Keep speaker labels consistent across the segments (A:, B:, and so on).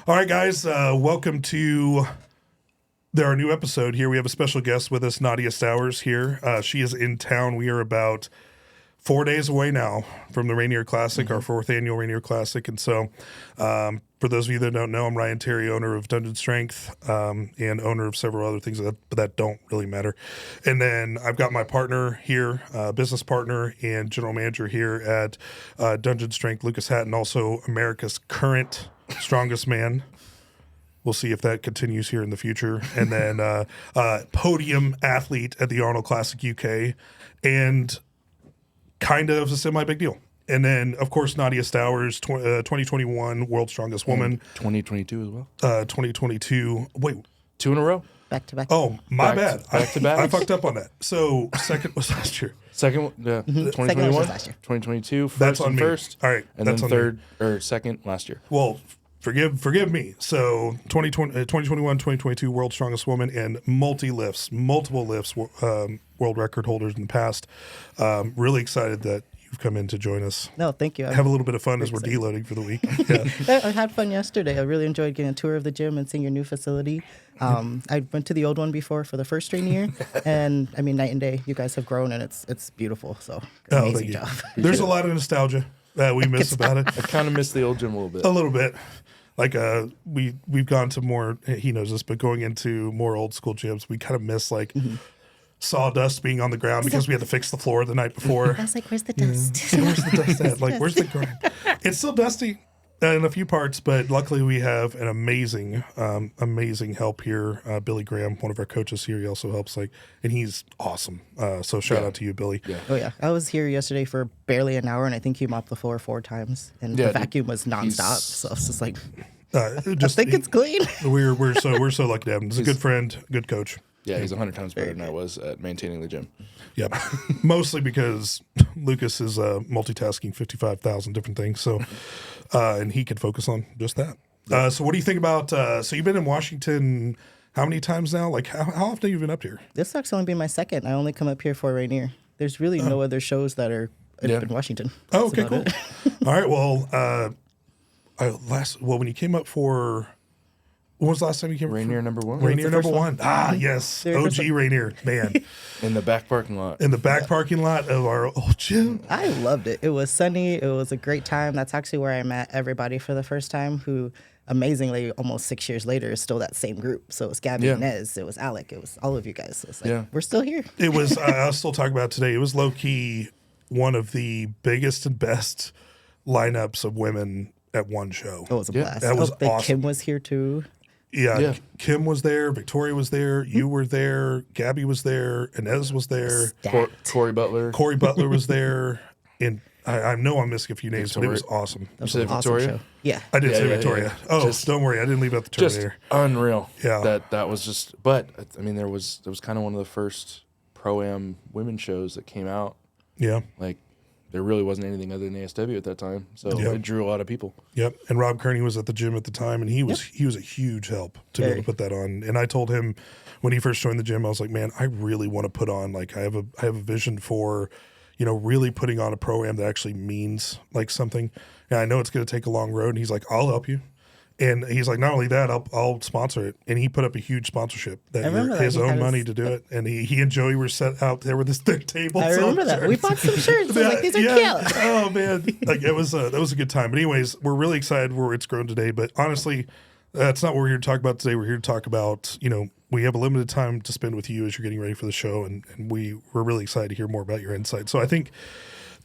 A: All right, guys, welcome to our new episode here. We have a special guest with us, Nadia Stowers here. She is in town. We are about 4 days away now from the Rainier Classic, our fourth annual Rainier Classic. And so for those of you that don't know, I'm Ryan Terry, owner of Dungeon Strength and owner of several other things that don't really matter. And then I've got my partner here, business partner and general manager here at Dungeon Strength, Lucas Hatton, also America's current strongest man. We'll see if that continues here in the future. And then podium athlete at the Arnold Classic UK and kind of a semi-big deal. And then, of course, Nadia Stowers, 2021 World's Strongest Woman.
B: And 2022 as well.
A: 2022. Wait.
B: 2 in a row.
C: Back to back.
A: Oh, my bad.
B: Back to back.
A: I fucked up on that. So, second was last year.
B: Second, 2021,
C: was last year.
B: 2022, first
A: That's on
B: and
A: me.
B: first.
A: All right.
B: And
A: That's
B: then
A: on
B: third or second last year.
A: Well, forgive me. So 2021, 2022 World's Strongest Woman and multiple lifts, world record holders in the past. Really excited that you've come in to join us.
C: No, thank you.
A: Have a little bit of fun as we're deloading for the week.
C: Yeah. I had fun yesterday. I really enjoyed getting a tour of the gym and seeing your new facility. I went to the old one before for the first training year, and I mean, night and day. You guys have grown, and it's beautiful. So amazing job.
A: There's a lot of nostalgia that we miss about it.
B: I kind of miss the old gym a little bit.
A: A little bit. Like we've gone to more. He knows this, but going into more old school gyms, we kind of miss like sawdust being on the ground because we had to fix the floor the night before.
C: I was like, "Where's the dust?
A: Where's the dust at? Like, where's the grind?" It's still dusty in a few parts, but luckily we have an amazing help here. Billy Graham, one of our coaches here, he also helps. And he's awesome. So shout out to you, Billy.
B: Yeah.
C: Oh yeah, I was here yesterday for barely an hour, and I think he mopped the floor 4 times, and the vacuum was nonstop. So it's just like, I think it's clean.
A: We're so lucky to have him. He's a good friend, good coach.
B: Yeah, he's 100 times better than I was at maintaining the gym.
A: Yep. Mostly because Lucas is multitasking 55,000 different things. So, and he can focus on just that. So what do you think about, so you've been in Washington how many times now? Like how often have you been up here?
C: This sucks only being my second. I only come up here for Rainier. There's really no other shows that are in Washington.
A: Oh, okay, cool. All right. Well, when you came up for, when was the last time you came?
B: Rainier number 1?
A: Rainier number 1. Ah, yes. OG Rainier, man.
B: In the back parking lot.
A: In the back parking lot of our old gym.
C: I loved it. It was sunny. It was a great time. That's actually where I met everybody for the first time, who amazingly almost 6 years later is still that same group. So it was Gabby, Nez, it was Alec, it was all of you guys. So it's like, we're still here.
A: It was, I was still talking about today, it was low-key one of the biggest and best lineups of women at one show.
C: Oh, it was a blast.
A: That was awesome.
C: Kim was here too.
A: Yeah, Kim was there, Victoria was there, you were there, Gabby was there, Inez was there,
B: Corey Butler.
A: Corey Butler was there, and I know I'm missing a few names,
B: Victoria.
A: but it was awesome.
B: You said Victoria?
C: Show. Yeah.
A: I did say Victoria.
B: Yeah.
A: Oh, don't worry, I didn't leave out the Terminator.
B: Just unreal.
A: Yeah.
B: That was just, but I mean, there was kind of one of the first Pro-Am women shows that came out.
A: Yeah.
B: Like, there really wasn't anything other than ASW at that time, so it drew a lot of people.
A: Yep, and Rob Kearney was at the gym at the time, and he was a huge help to be able to put that on. And I told him when he first joined the gym, I was like, man, I really want to put on, like, I have a vision for, really putting on a Pro-Am that actually means like something. And I know it's going to take a long road. And he's like, I'll help you. And he's like, not only that, I'll sponsor it. And he put up a huge sponsorship his own money to do it. And he and Joey were set out there with their table.
C: I remember that. We bought some shirts. Like, these are cute.
A: Oh man, like that was a good time. But anyways, we're really excited where it's grown today. But honestly, that's not what we're here to talk about today. We're here to talk about, we have a limited time to spend with you as you're getting ready for the show, and we're really excited to hear more about your insight. So I think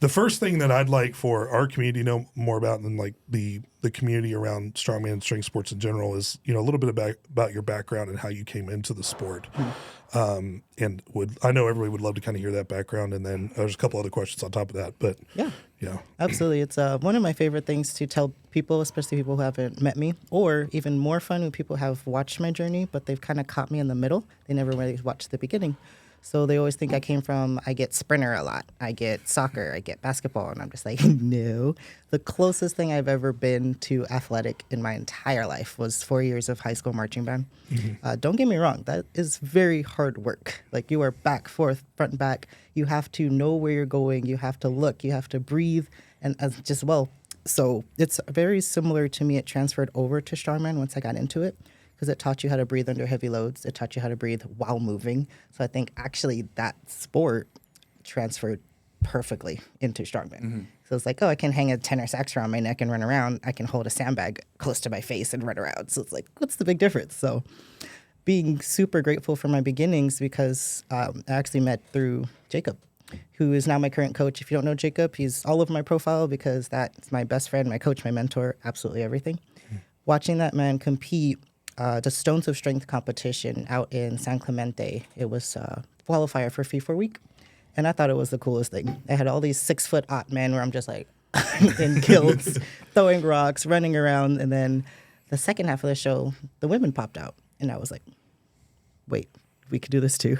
A: the first thing that I'd like for our community to know more about, and like the community around strongman and strength sports in general, is a little bit about your background and how you came into the sport. And I know everybody would love to kind of hear that background, and then there's a couple other questions on top of that. But yeah,
C: absolutely. It's one of my favorite things to tell people, especially people who haven't met me, or even more fun when people have watched my journey, but they've kind of caught me in the middle. They never really watched the beginning. So they always think I get sprinter a lot. I get soccer, I get basketball. And I'm just like, no. The closest thing I've ever been to athletic in my entire life was 4 years of high school marching band. Mm-hmm. Don't get me wrong. That is very hard work. Like, you are back, forth, front, and back. You have to know where you're going. You have to look. You have to breathe. And So it's very similar to me. It transferred over to strongman once I got into it because it taught you how to breathe under heavy loads. It taught you how to breathe while moving. So I think actually that sport transferred perfectly into strongman. So it's like, oh, I can hang a 10 or sacks around my neck and run around. I can hold a sandbag close to my face and run around. So it's like, what's the big difference? So being super grateful for my beginnings because I actually met through Jacob, who is now my current coach. If you don't know Jacob, he's all over my profile because that's my best friend, my coach, my mentor, absolutely everything. Watching that man compete, the Stones of Strength competition out in San Clemente, it was a qualifier for FIFA Week. And I thought it was the coolest thing. I had all these 6-foot men where I'm just like in kilts, throwing rocks, running around. And then the second half of the show, the women popped out. And I was like, wait, we could do this too.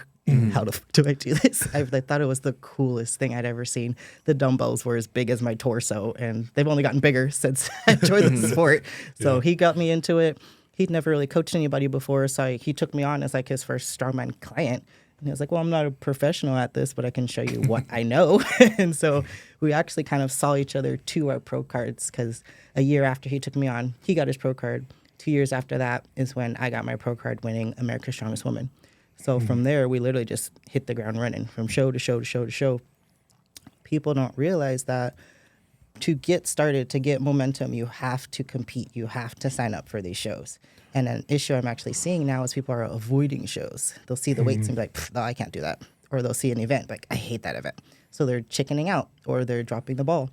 C: How do I do this? I thought it was the coolest thing I'd ever seen. The dumbbells were as big as my torso, and they've only gotten bigger since I joined the sport. So he got me into it. He'd never really coached anybody before, so he took me on as like his first strongman client. And he was like, well, I'm not a professional at this, but I can show you what I know. And so we actually kind of saw each other to our pro cards because a year after he took me on, he got his pro card. 2 years after that is when I got my pro card winning America's Strongest Woman. So from there, we literally just hit the ground running from show to show to show to show. People don't realize that to get started, to get momentum, you have to compete. You have to sign up for these shows. And an issue I'm actually seeing now is people are avoiding shows. They'll see the weights and be like, no, I can't do that. Or they'll see an event, like, I hate that event. So they're chickening out or they're dropping the ball.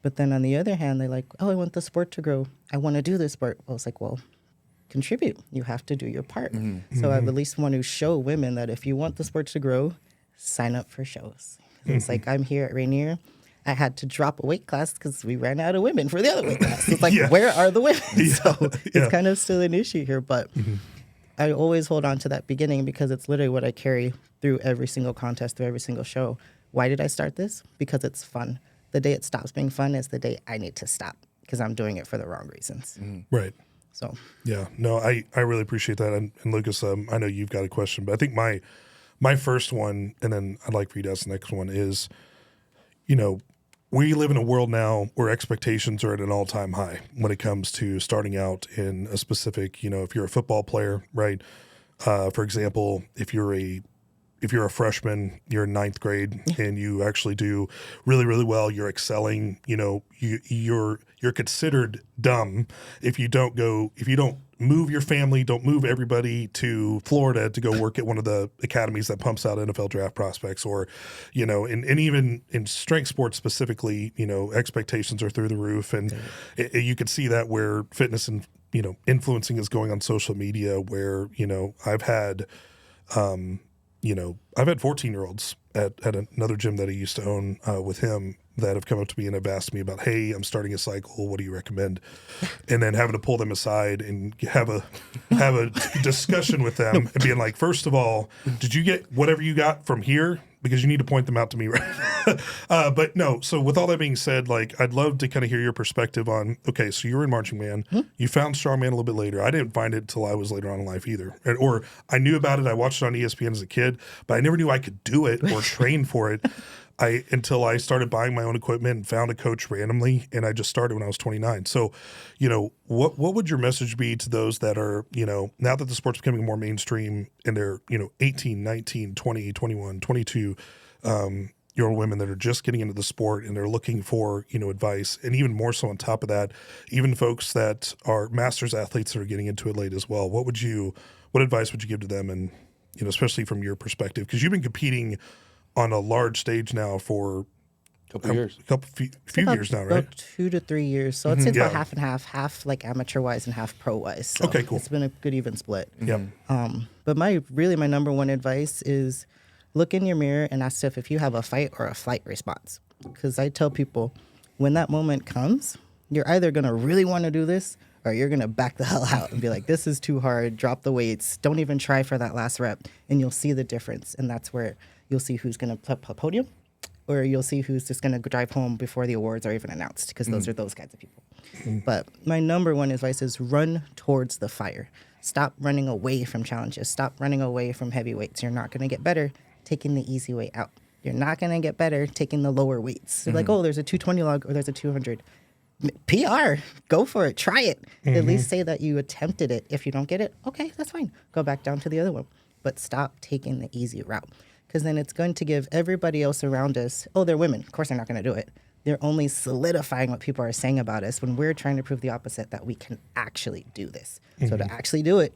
C: But then on the other hand, they're like, oh, I want the sport to grow. I want to do this sport. Well, it's like, well, contribute. You have to do your part. So I at least want to show women that if you want the sport to grow, sign up for shows. So it's like I'm here at Rainier. I had to drop a weight class because we ran out of women for the other weight class. It's like, where are the women? So it's kind of still an issue here. But I always hold on to that beginning because it's literally what I carry through every single contest, through every single show. Why did I start this? Because it's fun. The day it stops being fun is the day I need to stop because I'm doing it for the wrong reasons.
A: Right.
C: So
A: yeah, no, I really appreciate that. And Lucas, I know you've got a question, but I think my first one, and then I'd like for you to ask the next one is, we live in a world now where expectations are at an all-time high when it comes to starting out in a specific, if you're a football player, right? For example, if you're a freshman, you're in ninth grade and you actually do really, really well, you're excelling, you're considered dumb if you don't move your family, don't move everybody to Florida to go work at one of the academies that pumps out NFL draft prospects or, and even in strength sports specifically, expectations are through the roof. And you can see that where fitness and, influencing is going on social media where, I've had 14-year-olds at another gym that I used to own with him that have come up to me and have asked me about, hey, I'm starting a cycle. What do you recommend? And then having to pull them aside and have a discussion with them and being like, first of all, did you get whatever you got from here? Because you need to point them out to me, right? But no. So with all that being said, like I'd love to kind of hear your perspective on. Okay, so you were in marching band. You found strongman a little bit later. I didn't find it until I was later on in life either, or I knew about it. I watched it on ESPN as a kid, but I never knew I could do it or train for it. Until I started buying my own equipment and found a coach randomly, and I just started when I was 29. So, what would your message be to those that are, now that the sport's becoming more mainstream and they're, 18, 19, 20, 21, 22 year old women that are just getting into the sport and they're looking for, advice, and even more so on top of that, even folks that are masters athletes that are getting into it late as well. What advice would you give to them? And, especially from your perspective, because you've been competing on a large stage now for
B: a few
A: years now, right?
C: About 2 to 3 years. So it's about half and half like amateur wise and half pro wise. So
A: okay, cool.
C: It's been a good even split.
A: Yeah.
C: But my number one advice is look in your mirror and ask if you have a fight or a flight response. Because I tell people when that moment comes, you're either going to really want to do this or you're going to back the hell out and be like, this is too hard. Drop the weights. Don't even try for that last rep. And you'll see the difference. And that's where you'll see who's going to put a podium, or you'll see who's just going to drive home before the awards are even announced, because those are those kinds of people. But my number one advice is run towards the fire. Stop running away from challenges. Stop running away from heavy weights. You're not going to get better taking the easy way out. You're not going to get better taking the lower weights. So like, oh, there's a 220 log or there's a 200. PR, go for it, try it. At least say that you attempted it. If you don't get it, okay, that's fine. Go back down to the other one. But stop taking the easy route, because then it's going to give everybody else around us, oh, they're women. Of course, they're not going to do it. They're only solidifying what people are saying about us when we're trying to prove the opposite, that we can actually do this. So to actually do it,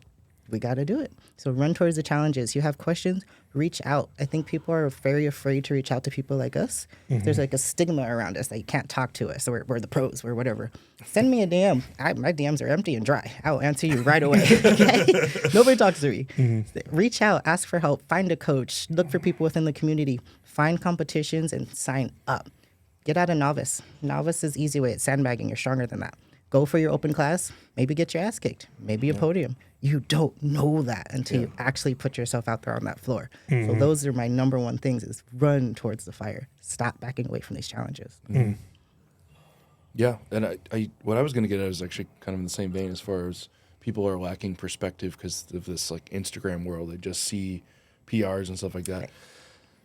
C: we got to do it. So run towards the challenges. You have questions, reach out. I think people are very afraid to reach out to people like us. There's like a stigma around us that you can't talk to us, or we're the pros, or whatever. Send me a DM. My DMs are empty and dry. I will answer you right away. Okay? Nobody talks to me. Reach out, ask for help, find a coach, look for people within the community, find competitions, and sign up. Get out of novice. Novice is easy way. It's sandbagging. You're stronger than that. Go for your open class. Maybe get your ass kicked. Maybe a podium. You don't know that until you actually put yourself out there on that floor. So those are my number one things: is run towards the fire. Stop backing away from these challenges.
B: Yeah, and I what I was going to get at is actually kind of in the same vein, as far as people are lacking perspective because of this like Instagram world. They just see PRs and stuff like that.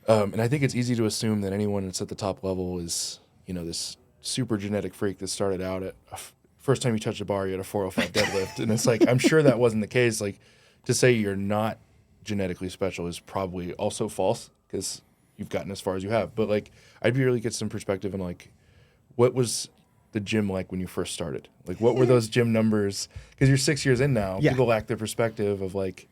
B: And I think it's easy to assume that anyone that's at the top level is, this super genetic freak that started out at first time you touch a bar, you had a 405 deadlift. And it's like, I'm sure that wasn't the case. Like, to say you're not genetically special is probably also false, because you've gotten as far as you have. But like, I'd be really get some perspective on like, what was the gym like when you first started? Like, what were those gym numbers? Because you're 6 years in now.
C: Yeah.
B: People lack the perspective of like,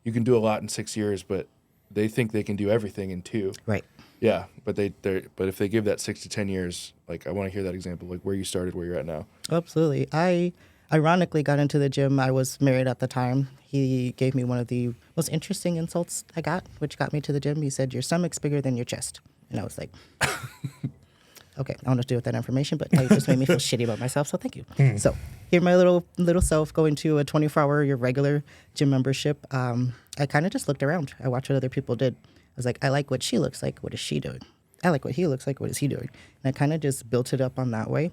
B: you can do a lot in 6 years, but they think they can do everything in 2.
C: Right.
B: Yeah, but but if they give that 6 to 10 years, like, I want to hear that example, like where you started, where you're at now.
C: Absolutely. I ironically got into the gym. I was married at the time. He gave me one of the most interesting insults I got, which got me to the gym. He said, "Your stomach's bigger than your chest." And I was like, okay, I don't know what to do with that information, but it just made me feel shitty about myself, so thank you. So here my little self going to a 24-hour, your regular gym membership. I kind of just looked around. I watched what other people did. I was like, I like what she looks like. What is she doing? I like what he looks like. What is he doing? And I kind of just built it up on that way.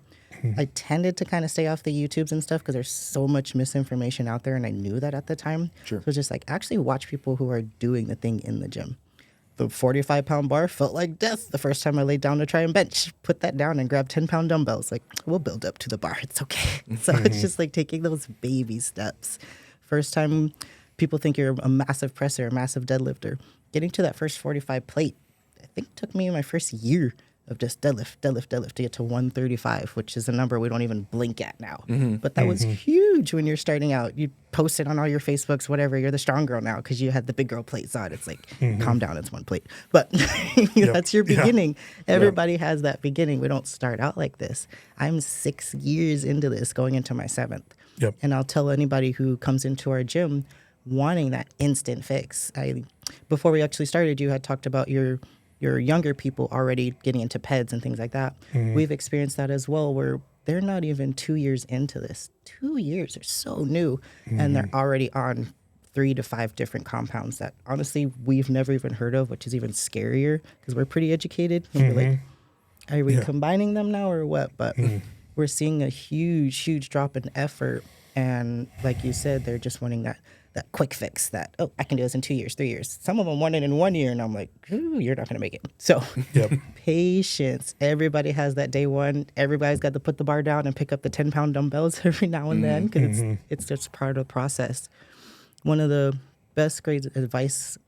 C: I tended to kind of stay off the YouTubes and stuff because there's so much misinformation out there, and I knew that at the time.
B: Sure.
C: So it was just like, actually watch people who are doing the thing in the gym. The 45-pound bar felt like death the first time I laid down to try and bench. Put that down and grab 10-pound dumbbells. Like, we'll build up to the bar. It's okay. So it's just like taking those baby steps. First time people think you're a massive presser, a massive deadlifter. Getting to that first 45 plate, I think took me my first year of just deadlift to get to 135, which is a number we don't even blink at now. But that was huge when you're starting out. You post it on all your Facebooks, whatever. You're the strong girl now because you had the big girl plates on. It's like, calm down, it's one plate. But that's your beginning. Everybody has that beginning. We don't start out like this. I'm 6 years into this, going into my 7th. And I'll tell anybody who comes into our gym wanting that instant fix. Before we actually started, you had talked about your younger people already getting into PEDs and things like that. We've experienced that as well, where they're not even 2 years into this. 2 years, they're so new, and they're already on 3 to 5 different compounds that honestly we've never even heard of, which is even scarier because we're pretty educated. And we're like, are we combining them now or what? But we're seeing a huge drop in effort. And like you said, they're just wanting that quick fix that, oh, I can do this in 2 years, 3 years. Some of them want it in 1 year, and I'm like, ooh, you're not going to make it. So patience. Everybody has that day one. Everybody's got to put the bar down and pick up the 10-pound dumbbells every now and then because it's just part of the process. One of the best pieces of advice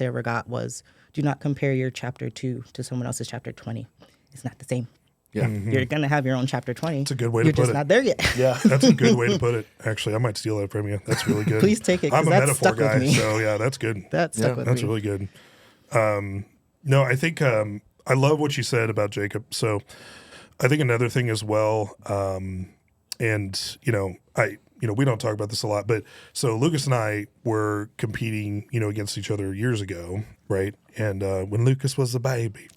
C: I ever got was, do not compare your chapter 2 to someone else's chapter 20. It's not the same.
B: Yeah.
C: You're going to have your own chapter 20.
A: That's a good way to put it.
C: You're just not there yet.
B: Yeah.
A: That's a good way to put it. Actually, I might steal that from you. That's really good.
C: Please take it, 'cause
A: I'm a
C: that's
A: metaphor
C: stuck with
A: guy,
C: me.
A: so yeah, that's good.
C: That stuck with me.
A: That's really good. No, I think I love what you said about Jacob. So I think another thing as well, and we don't talk about this a lot, but so Lucas and I were competing, against each other years ago, right? And when Lucas was a baby,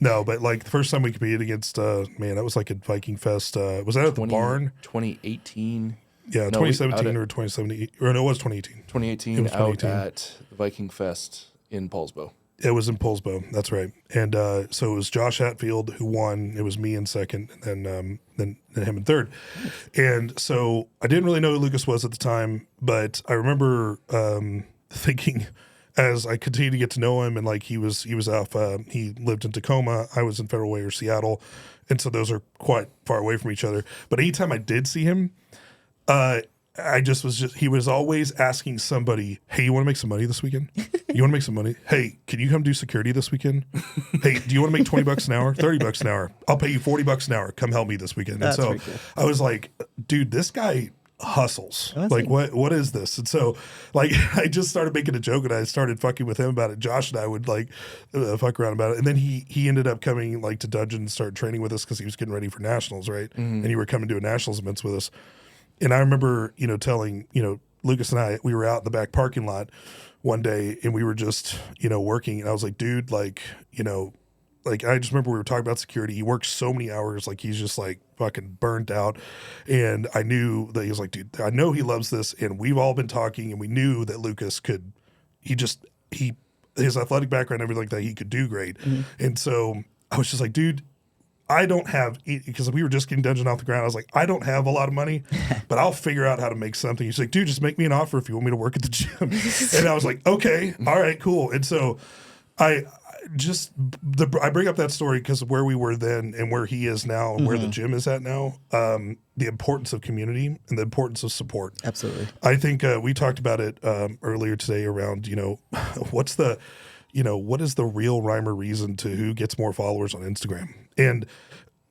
A: no, but like the first time we competed against, that was like at Viking Fest. Was that at the barn?
B: 2018.
A: Yeah, 2017 or 2017, or no, it was 2018.
B: 2018
A: It was
B: out
A: 2018.
B: at Viking Fest in Paulsbo.
A: It was in Poulsbo. That's right. And so it was Josh Hatfield who won. It was me in second, and then him in third. And so I didn't really know who Lucas was at the time, but I remember thinking as I continued to get to know him, and like he was off, he lived in Tacoma, I was in Federal Way or Seattle, and so those are quite far away from each other. But anytime I did see him, he was always asking somebody, hey, you want to make some money this weekend? You want to make some money? Hey, can you come do security this weekend? Hey, do you want to make $20 an hour, $30 an hour? I'll pay you $40 an hour. Come help me this weekend.
C: That's
A: and so
C: pretty cool.
A: I was like, dude, this guy hustles.
C: That's
A: Like, what is this? And so like I just started making a joke, and I started fucking with him about it. Josh and I would like fuck around about it. And then he ended up coming like to Dungeon and started training with us because he was getting ready for nationals, right? And you were coming to a nationals events with us. And I remember, telling, Lucas and I, we were out in the back parking lot one day, and we were just, working. And I was like, dude, like, like I just remember we were talking about security. He works so many hours, like he's just like fucking burnt out. And I knew that he was like, dude, I know he loves this. And we've all been talking, and we knew that Lucas could, his athletic background, everything like that, he could do great. And so I was just like, dude, I don't have, because we were just getting Dungeon off the ground. I was like, I don't have a lot of money, but I'll figure out how to make something. He's like, dude, just make me an offer if you want me to work at the gym. And I was like, okay, all right, cool. And so I bring up that story because of where we were then and where he is now and where the gym is at now. The importance of community and the importance of support.
C: Absolutely.
A: I think we talked about it earlier today around, what is the real rhyme or reason to who gets more followers on Instagram? And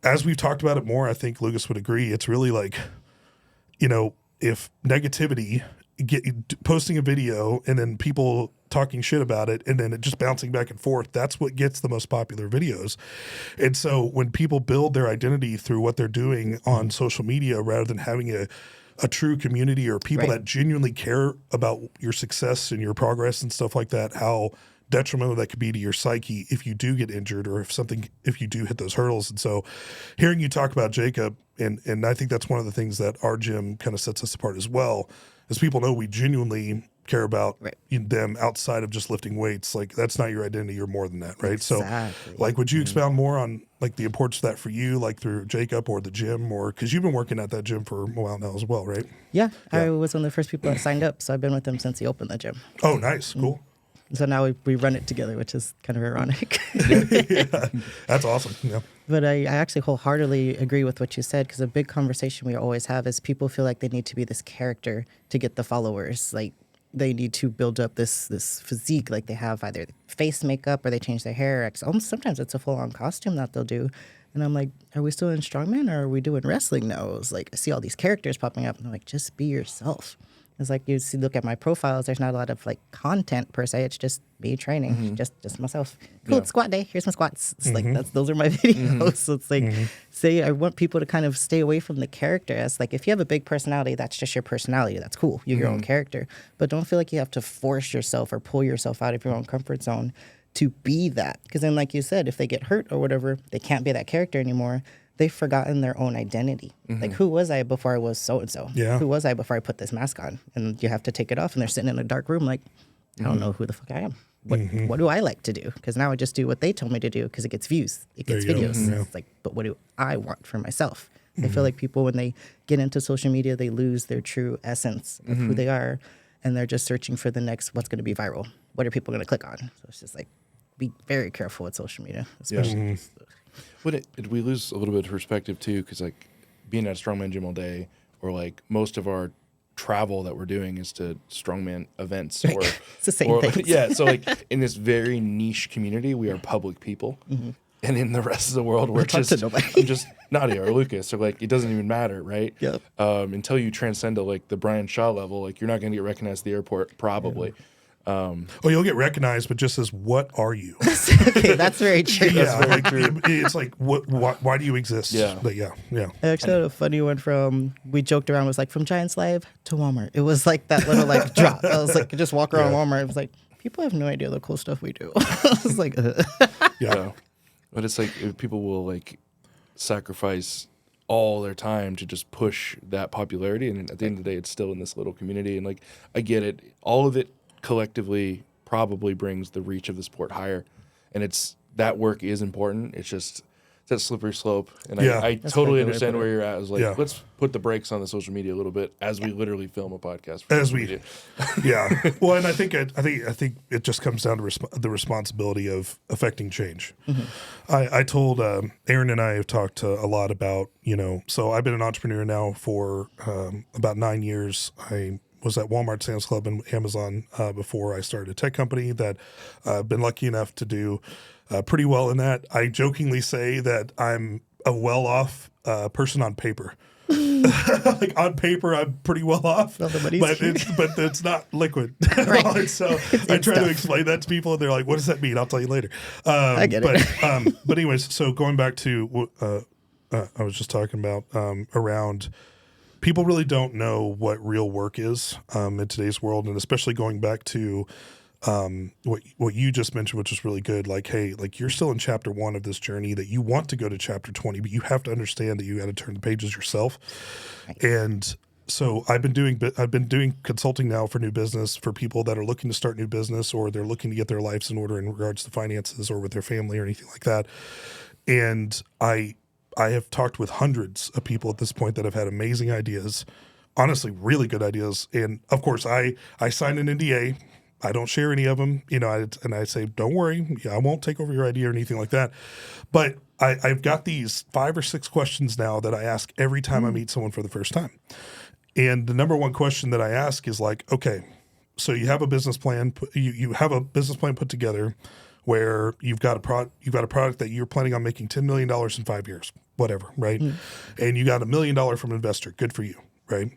A: as we've talked about it more, I think Lucas would agree. It's really like, if negativity, posting a video and then people talking shit about it and then it just bouncing back and forth, that's what gets the most popular videos. And so when people build their identity through what they're doing on social media rather than having a true community or people that genuinely care about your success and your progress and stuff like that, how detrimental that could be to your psyche if you do get injured or if you do hit those hurdles. And so hearing you talk about Jacob, and I think that's one of the things that our gym kind of sets us apart as well, is people know we genuinely care about them outside of just lifting weights. Like that's not your identity. You're more than that. Right.
C: Exactly.
A: So like, would you expound more on like the importance of that for you, like through Jacob or the gym, or cause you've been working at that gym for a while now as well, right?
C: Yeah. I was one of the first people that signed up. So I've been with him since he opened the gym.
A: Oh, nice. Cool.
C: So now we run it together, which is kind of ironic.
A: Yeah, that's awesome. Yeah.
C: But I actually wholeheartedly agree with what you said, because a big conversation we always have is people feel like they need to be this character to get the followers. Like they need to build up this physique, like they have either face makeup or they change their hair. Sometimes it's a full-on costume that they'll do. And I'm like, are we still in strongman or are we doing wrestling now? It's like I see all these characters popping up and I'm like, just be yourself. It's like look at my profiles. There's not a lot of like content per se. It's just me training, just myself. Cool, it's squat day. Here's my squats. It's like those are my videos. So it's like, I want people to kind of stay away from the character. It's like if you have a big personality, that's just your personality. That's cool. You're your own character. But don't feel like you have to force yourself or pull yourself out of your own comfort zone to be that. Because then, like you said, if they get hurt or whatever, they can't be that character anymore. They've forgotten their own identity. Like, who was I before I was so-and-so?
A: Yeah.
C: Who was I before I put this mask on? And you have to take it off, and they're sitting in a dark room like, I don't know who the fuck I am. What do I like to do? Because now I just do what they told me to do because it gets views. It gets videos. It's like, but what do I want for myself? I feel like people, when they get into social media, they lose their true essence of who they are, and they're just searching for the next, what's going to be viral? What are people going to click on? So it's just like, be very careful with social media, especially.
B: We lose a little bit of perspective too, because like being at a strongman gym all day, or like most of our travel that we're doing is to strongman events, or
C: it's the same thing.
B: Yeah, so like in this very niche community, we are public people, and in the rest of the world, we're just Nadia or Lucas, or like it doesn't even matter, right?
C: Yep.
B: Until you transcend to like the Brian Shaw level, like you're not going to get recognized at the airport, probably.
A: You'll get recognized, but just as what are you?
C: Okay, that's very true.
A: Yeah, very true. It's like why do you exist?
B: Yeah.
A: But yeah.
C: I actually had a funny one we joked around, was like from Giant's Live to Walmart. It was like that little like drop. I was like, just walk around Walmart. It was like, people have no idea the cool stuff we do. I was like,
B: Yeah. But it's like people will like sacrifice all their time to just push that popularity, and at the end of the day, it's still in this little community. And like, I get it. All of it collectively probably brings the reach of the sport higher, and that work is important. It's that slippery slope. And
A: Yeah.
B: I
C: That's
B: totally
C: a good way to
B: understand
C: put it.
B: where you're at. I was like,
A: Yeah.
B: let's put the brakes on the social media a little bit as we literally film a podcast. For
A: As
B: social
A: we-
B: media.
A: Yeah. Well, and I think it just comes down to the responsibility of affecting change. I told Aaron and I have talked a lot about, so I've been an entrepreneur now for about 9 years. I was at Walmart, Sam's Club, and Amazon before I started a tech company that I've been lucky enough to do pretty well in that. I jokingly say that I'm a well-off person on paper. Like on paper, I'm pretty well off,
C: Well, the money's
A: but
C: here.
A: it's not liquid.
C: Right.
A: And so
C: It's
A: I
C: in
A: try to
C: stuff.
A: explain that to people, and they're like, "What does that mean?" I'll tell you later.
C: I get it.
A: But anyways, so going back to what I was just talking about around people really don't know what real work is in today's world, and especially going back to what you just mentioned, which is really good. Like, hey, like you're still in chapter 1 of this journey that you want to go to chapter 20, but you have to understand that you got to turn the pages yourself. And so I've been doing consulting now for new business for people that are looking to start new business, or they're looking to get their lives in order in regards to finances or with their family or anything like that. And I have talked with hundreds of people at this point that have had amazing ideas, honestly, really good ideas. And of course, I signed an NDA. I don't share any of them, and I say, don't worry, I won't take over your idea or anything like that. But I've got these 5 or 6 questions now that I ask every time I meet someone for the first time. And the number one question that I ask is like, okay, so you have a business plan, you have a business plan put together where you've got a product that you're planning on making $10 million in 5 years, whatever, right? And you got $1 million from an investor. Good for you, right?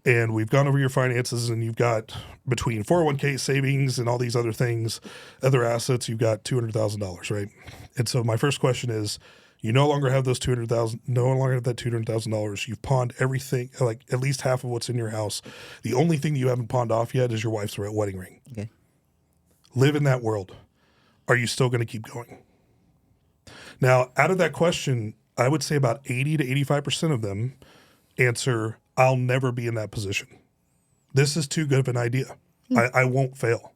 A: And we've gone over your finances, and you've got between 401k savings and all these other things, other assets, you've got $200,000, right? And so my first question is, you no longer have those no longer have that $200,000. You've pawned everything, like at least half of what's in your house. The only thing that you haven't pawned off yet is your wife's wedding ring.
C: Okay.
A: Live in that world. Are you still going to keep going? Now, out of that question, I would say about 80 to 85% of them answer, I'll never be in that position. This is too good of an idea. I won't fail.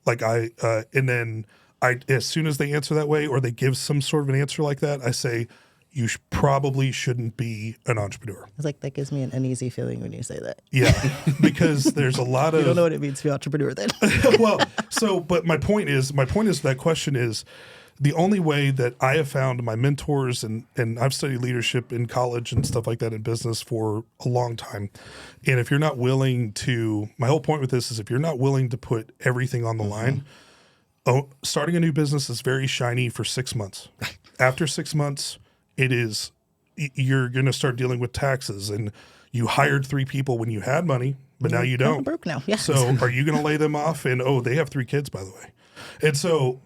A: And then as soon as they answer that way, or they give some sort of an answer like that, I say, you probably shouldn't be an entrepreneur.
C: It's like, that gives me an uneasy feeling when you say that.
A: Yeah, because there's a lot of...
C: You don't know what it means to be an entrepreneur then.
A: But my point is that question is, the only way that I have found my mentors, and I've studied leadership in college and stuff like that in business for a long time. And if you're not willing to, my whole point with this is, if you're not willing to put everything on the line, starting a new business is very shiny for 6 months. After 6 months, you're going to start dealing with taxes, and you hired 3 people when you had money, but now you
C: Kinda
A: don't.
C: broke now. Yeah.
A: So are you going to lay them off? And they have 3 kids, by the way. And so,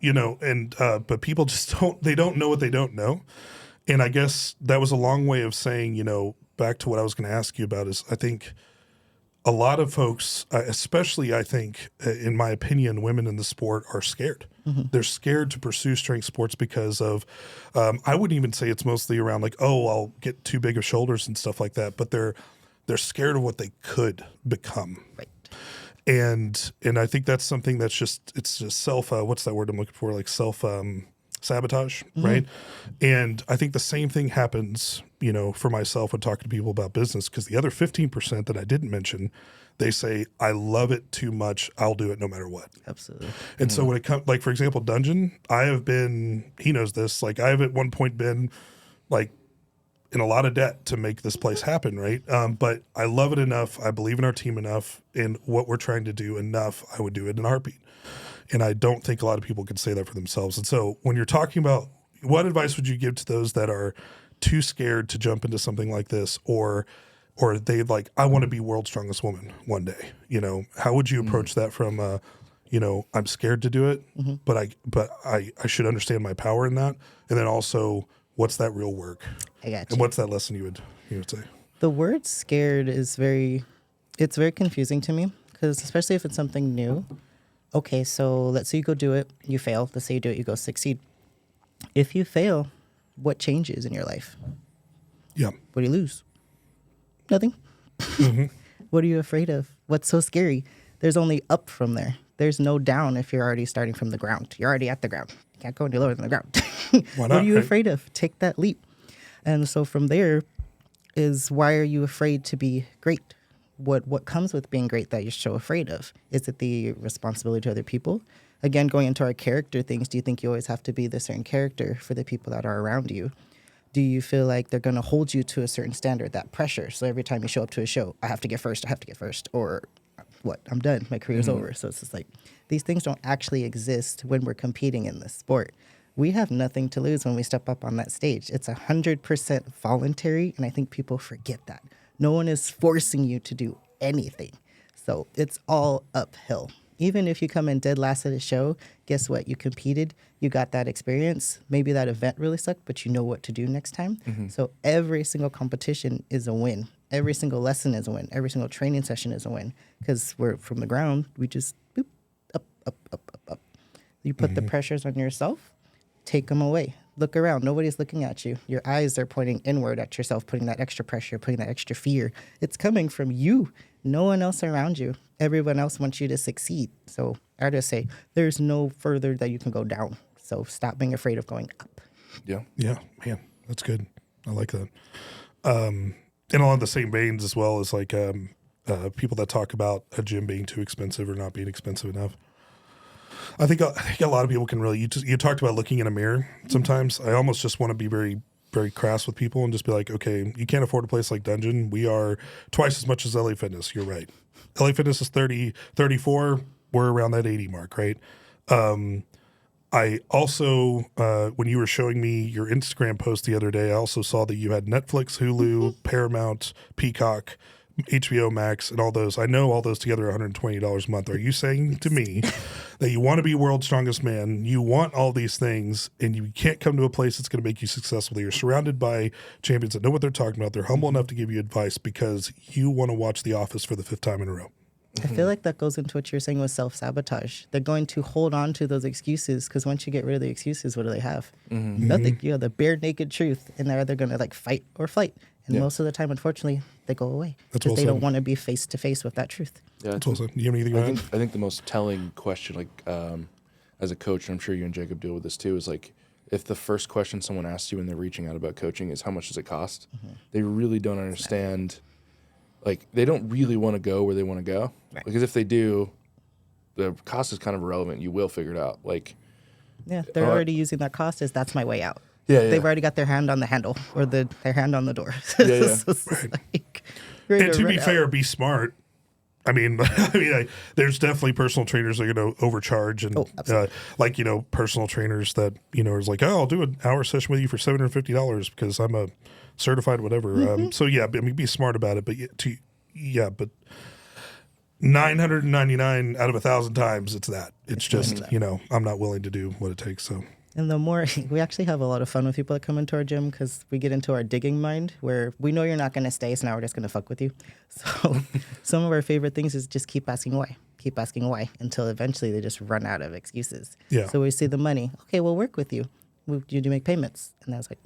A: but people just don't know what they don't know. And I guess that was a long way of saying, back to what I was going to ask you about is, I think a lot of folks, especially I think, in my opinion, women in the sport are scared. They're scared to pursue strength sports because of, I wouldn't even say it's mostly around like, I'll get too big of shoulders and stuff like that, but they're scared of what they could become.
C: Right.
A: And I think that's something that's it's just self, what's that word I'm looking for? Like self sabotage, right? And I think the same thing happens, for myself when talking to people about business, because the other 15% that I didn't mention, they say, I love it too much, I'll do it no matter what.
C: Absolutely.
A: And so when it comes, like, for example, Dungeon, I have been, he knows this, like I have at one point been like in a lot of debt to make this place happen, right? But I love it enough, I believe in our team enough, and what we're trying to do enough, I would do it in a heartbeat. And I don't think a lot of people can say that for themselves. And so when you're talking about, what advice would you give to those that are too scared to jump into something like this, or they like, I want to be world's strongest woman one day? How would you approach that from, I'm scared to do it, but I should understand my power in that. And then also, what's that real work?
C: I got you.
A: And what's that lesson you would say?
C: The word scared is very confusing to me, because especially if it's something new. Okay, so let's say you go do it, you fail. Let's say you do it, you go succeed. If you fail, what changes in your life?
A: Yeah.
C: What do you lose? Nothing. What are you afraid of? What's so scary? There's only up from there. There's no down if you're already starting from the ground. You're already at the ground. You can't go any lower than the ground.
A: Why
C: What
A: not,
C: are you
A: right?
C: afraid of? Take that leap. And so from there is, why are you afraid to be great? What comes with being great that you're so afraid of? Is it the responsibility to other people? Again, going into our character things, do you think you always have to be the certain character for the people that are around you? Do you feel like they're going to hold you to a certain standard, that pressure? So every time you show up to a show, I have to get first, or what? I'm done. My career's over. So it's just like, these things don't actually exist when we're competing in this sport. We have nothing to lose when we step up on that stage. It's 100% voluntary, and I think people forget that. No one is forcing you to do anything. So it's all uphill. Even if you come in dead last at a show, guess what? You competed, you got that experience. Maybe that event really sucked, but you know what to do next time. So every single competition is a win. Every single lesson is a win. Every single training session is a win. Because we're from the ground, we just boop, up, up, up, up, up. You put the pressures on yourself, take them away. Look around. Nobody's looking at you. Your eyes are pointing inward at yourself, putting that extra pressure, putting that extra fear. It's coming from you. No one else around you. Everyone else wants you to succeed. So I just say there's no further that you can go down. So stop being afraid of going up.
B: Yeah.
A: Yeah, man, that's good. I like that. And along the same veins as well as like people that talk about a gym being too expensive or not being expensive enough. I think a lot of people can really. You talked about looking in a mirror. Sometimes I almost just want to be very, very crass with people and just be like, okay, you can't afford a place like Dungeon. We are twice as much as LA Fitness. You're right. LA Fitness is 34. We're around that 80 mark, right? I also, when you were showing me your Instagram post the other day, I also saw that you had Netflix, Hulu, Paramount, Peacock, HBO Max, and all those. I know all those together are $120 a month. Are you saying to me that you want to be world's strongest man, you want all these things, and you can't come to a place that's going to make you successful? You're surrounded by champions that know what they're talking about. They're humble enough to give you advice because you want to watch The Office for the 5th time in a row.
C: I feel like that goes into what you're saying with self-sabotage. They're going to hold on to those excuses because once you get rid of the excuses, what do they have? Nothing. You know, the bare naked truth, and they're either going to like fight or flight. And most of the time, unfortunately, they go away because they don't want to be face to face with that truth.
B: Yeah,
A: That's awesome. You have anything to add?
B: I think the most telling question, like as a coach, and I'm sure you and Jacob deal with this too, is like if the first question someone asks you when they're reaching out about coaching is how much does it cost, they really don't understand. Like they don't really want to go where they want to go, because if they do, the cost is kind of irrelevant. You will figure it out. Like,
C: yeah, they're already using that cost as that's my way out.
B: Yeah.
C: They've already got their hand on the handle or their hand on the door.
B: Yeah.
A: And to be fair, be smart. I mean, there's definitely personal trainers that are going to overcharge, and like personal trainers that is like, oh, I'll do an hour session with you for $750 because I'm a certified whatever. So yeah, I mean, be smart about it. But but 999 out of 1,000 times, it's that. It's just I'm not willing to do what it takes. So.
C: And the more, we actually have a lot of fun with people that come into our gym because we get into our digging mind where we know you're not going to stay, so now we're just going to fuck with you. So some of our favorite things is just keep asking why until eventually they just run out of excuses.
A: Yeah.
C: So we see the money. Okay, we'll work with you. You do make payments. And I was like,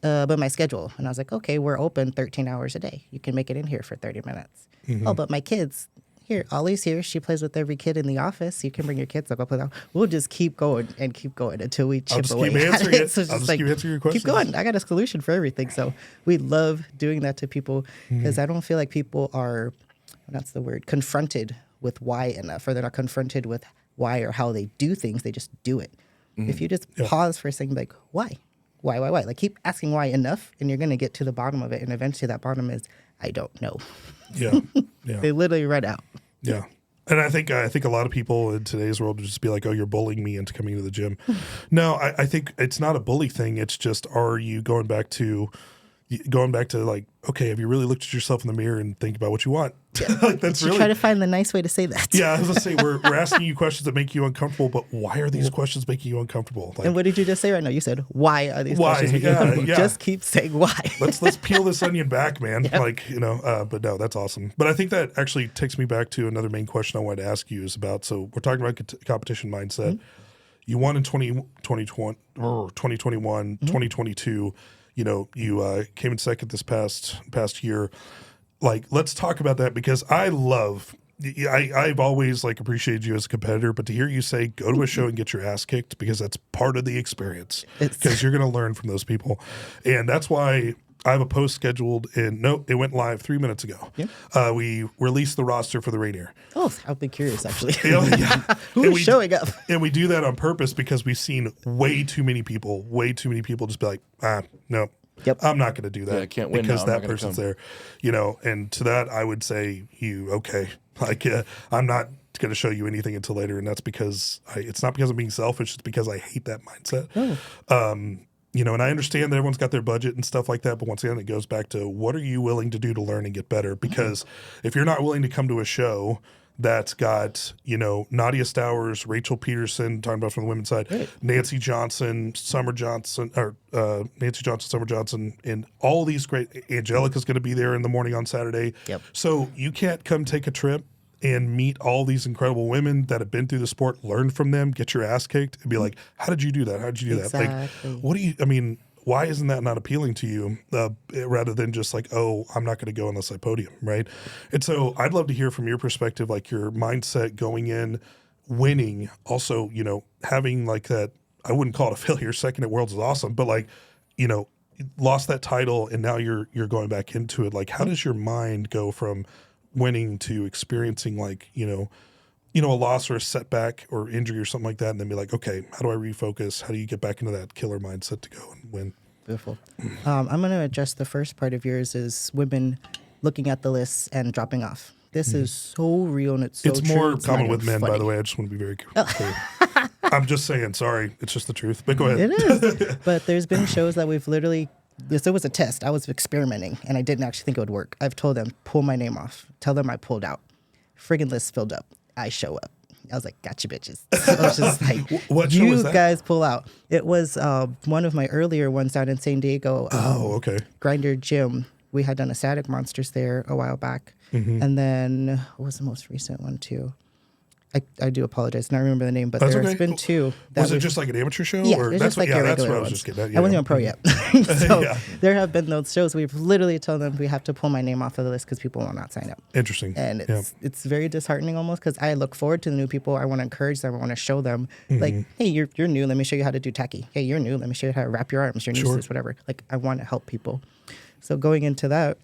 C: but my schedule. And I was like, okay, we're open 13 hours a day. You can make it in here for 30 minutes. Oh, but my kids. Here, Ollie's here. She plays with every kid in the office. You can bring your kids up. I'll play. We'll just keep going until we chip away.
A: I'll just
C: So
A: keep answering your questions.
C: Keep going. I got a solution for everything. So we love doing that to people because I don't feel like people are, that's the word, confronted with why enough, or they're not confronted with why or how they do things. They just do it. If you just pause for a second, like, why? Like, keep asking why enough, and you're going to get to the bottom of it. And eventually that bottom is, I don't know.
A: Yeah.
C: They literally run out.
A: Yeah. And I think a lot of people in today's world would just be like, oh, you're bullying me into coming to the gym. No, I think it's not a bully thing. It's just, are you going back to like, okay, have you really looked at yourself in the mirror and think about what you want? Like that's really
C: try to find the nice way to say that.
A: Yeah, I was gonna say we're asking you questions that make you uncomfortable, but why are these questions making you uncomfortable? Like,
C: and what did you just say right now? You said, why are these questions making you uncomfortable? Just keep saying why.
A: Let's peel this onion back, man. Yep. Like, but no, that's awesome. But I think that actually takes me back to another main question I wanted to ask you is about, so we're talking about competition mindset. You won in 2021, 2022. You came in second this past year. Like, let's talk about that because I love I've always like appreciated you as a competitor, but to hear you say go to a show and get your ass kicked, because that's part of the experience, because you're going to learn from those people. And that's why I have a post scheduled it went live 3 minutes ago.
C: Yep.
A: We released the roster for the Rainier.
C: Oh, I'll be curious actually.
A: Yeah.
C: Who's showing up?
A: And we do that on purpose because we've seen way too many people just be like, no.
C: Yep.
A: I'm not going to do that.
B: Yeah, I can't win
A: because
B: now. I'm
A: that
B: not gonna
A: person's
B: come.
A: there, and to that I would say okay, like I'm not going to show you anything until later, and that's because it's not because I'm being selfish. It's because I hate that mindset. And I understand that everyone's got their budget and stuff like that, but once again, it goes back to what are you willing to do to learn and get better? Because if you're not willing to come to a show that's got, Nadia Stowers, Rachel Peterson, talking about from the women's side,
C: Right.
A: Nancy Johnson, Summer Johnson, and all these great, Angelica's going to be there in the morning on Saturday.
C: Yep.
A: So you can't come take a trip and meet all these incredible women that have been through the sport, learn from them, get your ass kicked, and be like, how did you do that? How did you do that?
C: Exactly.
A: Like, why isn't that not appealing to you rather than just like, oh, I'm not going to go unless I podium, right? And so I'd love to hear from your perspective, like your mindset going in, winning, also, having like that, I wouldn't call it a failure. Second at Worlds is awesome, but like, lost that title and now you're going back into it. Like, how does your mind go from winning to experiencing like, a loss or a setback or injury or something like that, and then be like, okay, how do I refocus? How do you get back into that killer mindset to go and win?
C: Beautiful. I'm going to address the first part of yours is women looking at the lists and dropping off. This is so real and it's so
A: It's
C: true.
A: more
C: It's
A: common
C: not
A: with
C: even
A: men, by
C: funny.
A: the way. I just want to be very clear. I'm just saying, sorry. It's just the truth. But go ahead.
C: It is. But there's been shows that we've literally, it was a test. I was experimenting and I didn't actually think it would work. I've told them, pull my name off. Tell them I pulled out. Friggin' list filled up. I show up. I was like, gotcha, bitches. I was just like,
A: What show was
C: you
A: that?
C: guys pull out. It was one of my earlier ones down in San Diego.
A: Okay.
C: Grinder Gym. We had done a Static Monsters there a while back. And then what was the most recent one too? I do apologize. I don't remember the name, but
A: That's
C: there's
A: okay.
C: been two.
A: Was it just like an amateur show?
C: Yeah,
A: or
C: it's
A: that's
C: just like
A: what,
C: your
A: that's
C: regular
A: what I was
C: ones.
A: just getting at.
C: I wasn't even pro yet. So
A: Yeah.
C: there have been those shows we've literally told them we have to pull my name off of the list because people will not sign up.
A: Interesting.
C: And it's very disheartening almost because I look forward to the new people. I want to encourage them. I want to show them like, hey, you're new. Let me show you how to do tacky. Hey, you're new. Let me show you how to wrap your arms. You're new to this, whatever. Like I want to help people. So going into that,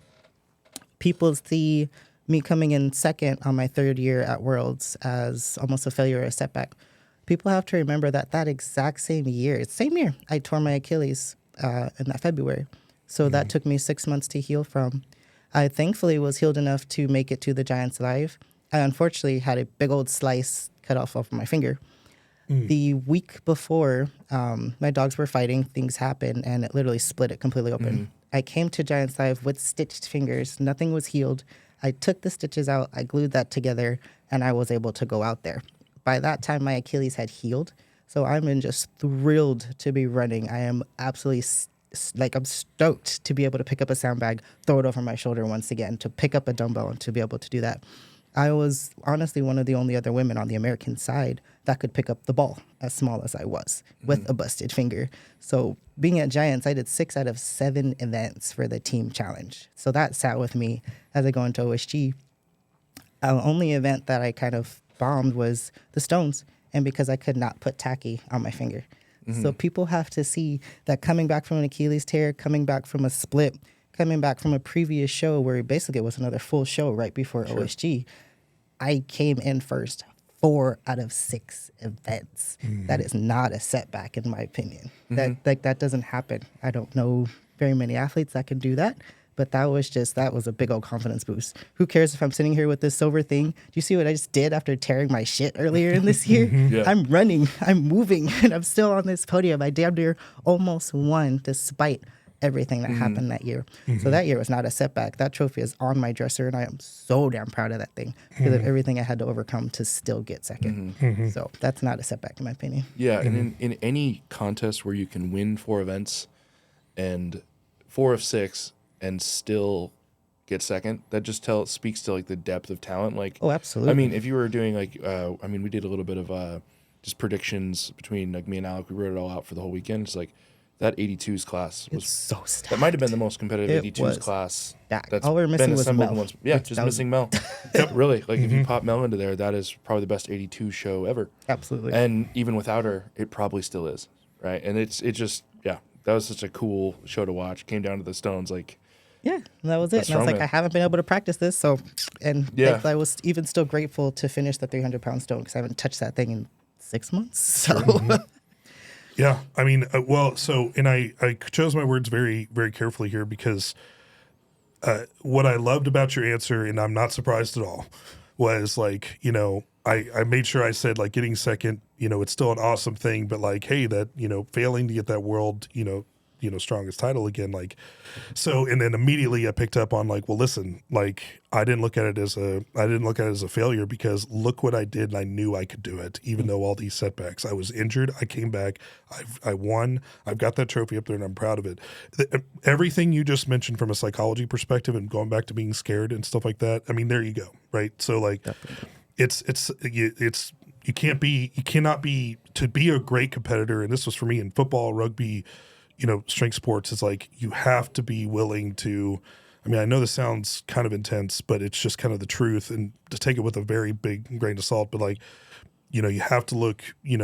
C: people see me coming in second on my third year at Worlds as almost a failure or a setback. People have to remember that exact same year, I tore my Achilles in that February. So that took me 6 months to heal from. I thankfully was healed enough to make it to the Giants Live. I unfortunately had a big old slice cut off of my finger. The week before, my dogs were fighting, things happened, and it literally split it completely open. I came to Giants Live with stitched fingers. Nothing was healed. I took the stitches out, I glued that together, and I was able to go out there. By that time, my Achilles had healed, so I'm just thrilled to be running. I am absolutely, I'm stoked to be able to pick up a sandbag, throw it over my shoulder once again, to pick up a dumbbell and to be able to do that. I was honestly one of the only other women on the American side that could pick up the ball as small as I was with a busted finger. So being at Giants, I did 6 out of 7 events for the team challenge. So that sat with me as I go into OSG. The only event that I kind of bombed was the stones, and because I could not put tacky on my finger. So people have to see that coming back from an Achilles tear, coming back from a split, coming back from a previous show where basically it was another full show right before OSG, I came in first 4 out of 6 events. That is not a setback in my opinion. That doesn't happen. I don't know very many athletes that can do that, but that was a big old confidence boost. Who cares if I'm sitting here with this silver thing? Do you see what I just did after tearing my shit earlier in this year?
B: Yeah.
C: I'm running, I'm moving, and I'm still on this podium. I damn near almost won despite everything that happened that year. So that year was not a setback. That trophy is on my dresser, and I am so damn proud of that thing because of everything I had to overcome to still get second. So that's not a setback in my opinion.
B: Yeah, and in any contest where you can win 4 events and 4 of 6 and still get second, that just speaks to like the depth of talent. Like,
C: Oh, absolutely.
B: I mean, if you were doing like, we did a little bit of just predictions between like me and Alec. We wrote it all out for the whole weekend. It's like that 82s class
C: It's
B: was
C: so stacked.
B: that might have been the most competitive
C: It
B: 82s
C: was
B: class
C: stacked.
B: that's
C: All we were missing
B: been
C: was
B: assembled in
C: Mel.
B: once. Yeah,
C: Which
B: just
C: that was-
B: missing Mel. Really, like if you pop Mel into there, that is probably the best 82 show ever.
C: Absolutely.
B: And even without her, it probably still is, right? And it just that was such a cool show to watch. Came down to the Stones, like
C: Yeah, and that was it.
B: That's
C: And I was like,
B: strongman.
C: I haven't been able to practice this, so and
B: Yeah.
C: thankfully I was even still grateful to finish the 300-pound stone because I haven't touched that thing in 6 months. So
A: Yeah, I mean, and I chose my words very, very carefully here because what I loved about your answer, and I'm not surprised at all, was like, I made sure I said like getting second, it's still an awesome thing, but like, hey, that, failing to get that world, strongest title again, like, so, and then immediately I picked up on like, well, listen, like I didn't look at it as a failure because look what I did and I knew I could do it, even though all these setbacks. I was injured, I came back, I won, I've got that trophy up there and I'm proud of it. Everything you just mentioned from a psychology perspective and going back to being scared and stuff like that, I mean, there you go, right? So like, you cannot be to be a great competitor, and this was for me in football, rugby, strength sports, is like you have to be willing to, I mean, I know this sounds kind of intense, but it's just kind of the truth, and to take it with a very big grain of salt, but like, you have to look,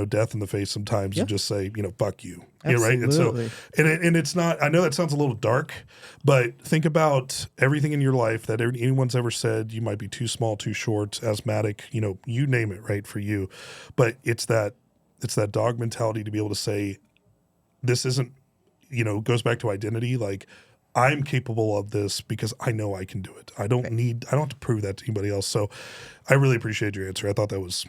A: death in the face sometimes and just say, fuck you. Right? And so,
C: Absolutely.
A: and it's not, I know that sounds a little dark, but think about everything in your life that anyone's ever said. You might be too small, too short, asthmatic, you name it, right, for you. But it's that dog mentality to be able to say, this isn't, goes back to identity. Like, I'm capable of this because I know I can do it. I don't have to prove that to anybody else. So I really appreciate your answer. I thought that was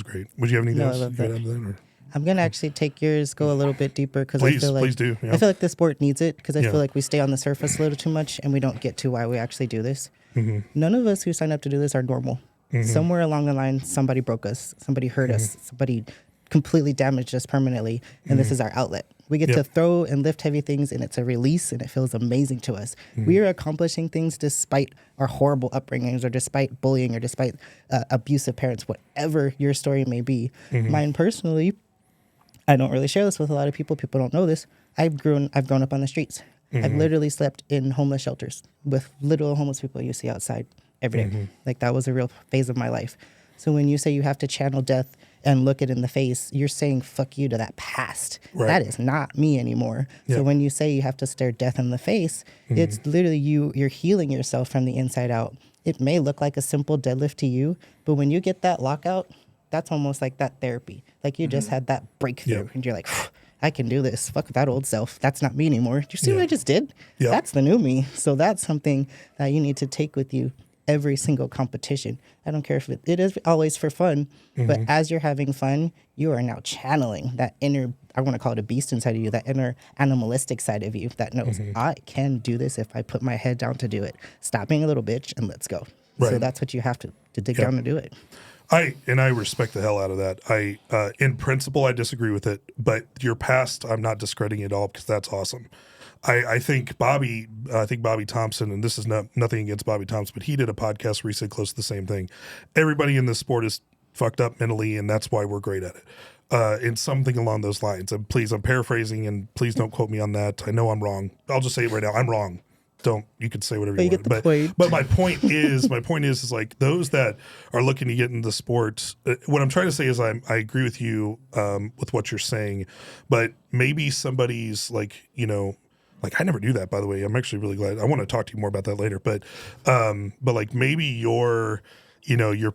A: great. Would you have anything
C: No, I
A: else?
C: love
A: You could
C: that.
A: add to that, or?
C: I'm gonna actually take yours, go a little bit deeper because I
A: Please,
C: feel like
A: please do, yeah.
C: I feel like the sport needs it because I
A: Yeah.
C: feel like we stay on the surface a little too much and we don't get to why we actually do this.
A: Mm-hmm.
C: None of us who sign up to do this are normal. Somewhere along the line, somebody broke us, somebody hurt us, somebody completely damaged us permanently, and this is our outlet. We get to throw and lift heavy things, and it's a release, and it feels amazing to us. We are accomplishing things despite our horrible upbringings, or despite bullying, or despite abusive parents, whatever your story may be. Mine personally, I don't really share this with a lot of people. People don't know this. I've grown up on the streets. I've literally slept in homeless shelters with literal homeless people you see outside every day. Like, that was a real phase of my life. So when you say you have to channel death and look it in the face, you're saying fuck you to that past.
A: Right.
C: That is not me anymore.
A: Yeah.
C: So when you say you have to stare death in the face, it's literally you're healing yourself from the inside out. It may look like a simple deadlift to you, but when you get that lockout, that's almost like that therapy. Like you just had that breakthrough
A: Yeah.
C: and you're like, I can do this. Fuck that old self. That's not me anymore. Do you see what I just did?
A: Yeah.
C: That's the new me. So that's something that you need to take with you every single competition. I don't care if it is always for fun, but as you're having fun, you are now channeling that inner, I want to call it a beast inside of you, that inner animalistic side of you that knows I can do this if I put my head down to do it. Stop being a little bitch and let's go. So
A: Right.
C: that's what you have to dig down to do it.
A: I respect the hell out of that. In principle, I disagree with it, but your past, I'm not discrediting it at all because that's awesome. I think Bobby Thompson, and this is nothing against Bobby Thompson, but he did a podcast where he said close to the same thing. Everybody in this sport is fucked up mentally, and that's why we're great at it. And something along those lines. And please, I'm paraphrasing, and please don't quote me on that. I know I'm wrong. I'll just say it right now. I'm wrong. You can say whatever
C: But
A: you
C: you
A: want.
C: get the point.
A: But my point is like those that are looking to get into the sport. What I'm trying to say is I agree with you with what you're saying, but maybe somebody's like like I never do that, by the way. I'm actually really glad. I want to talk to you more about that later. But like maybe your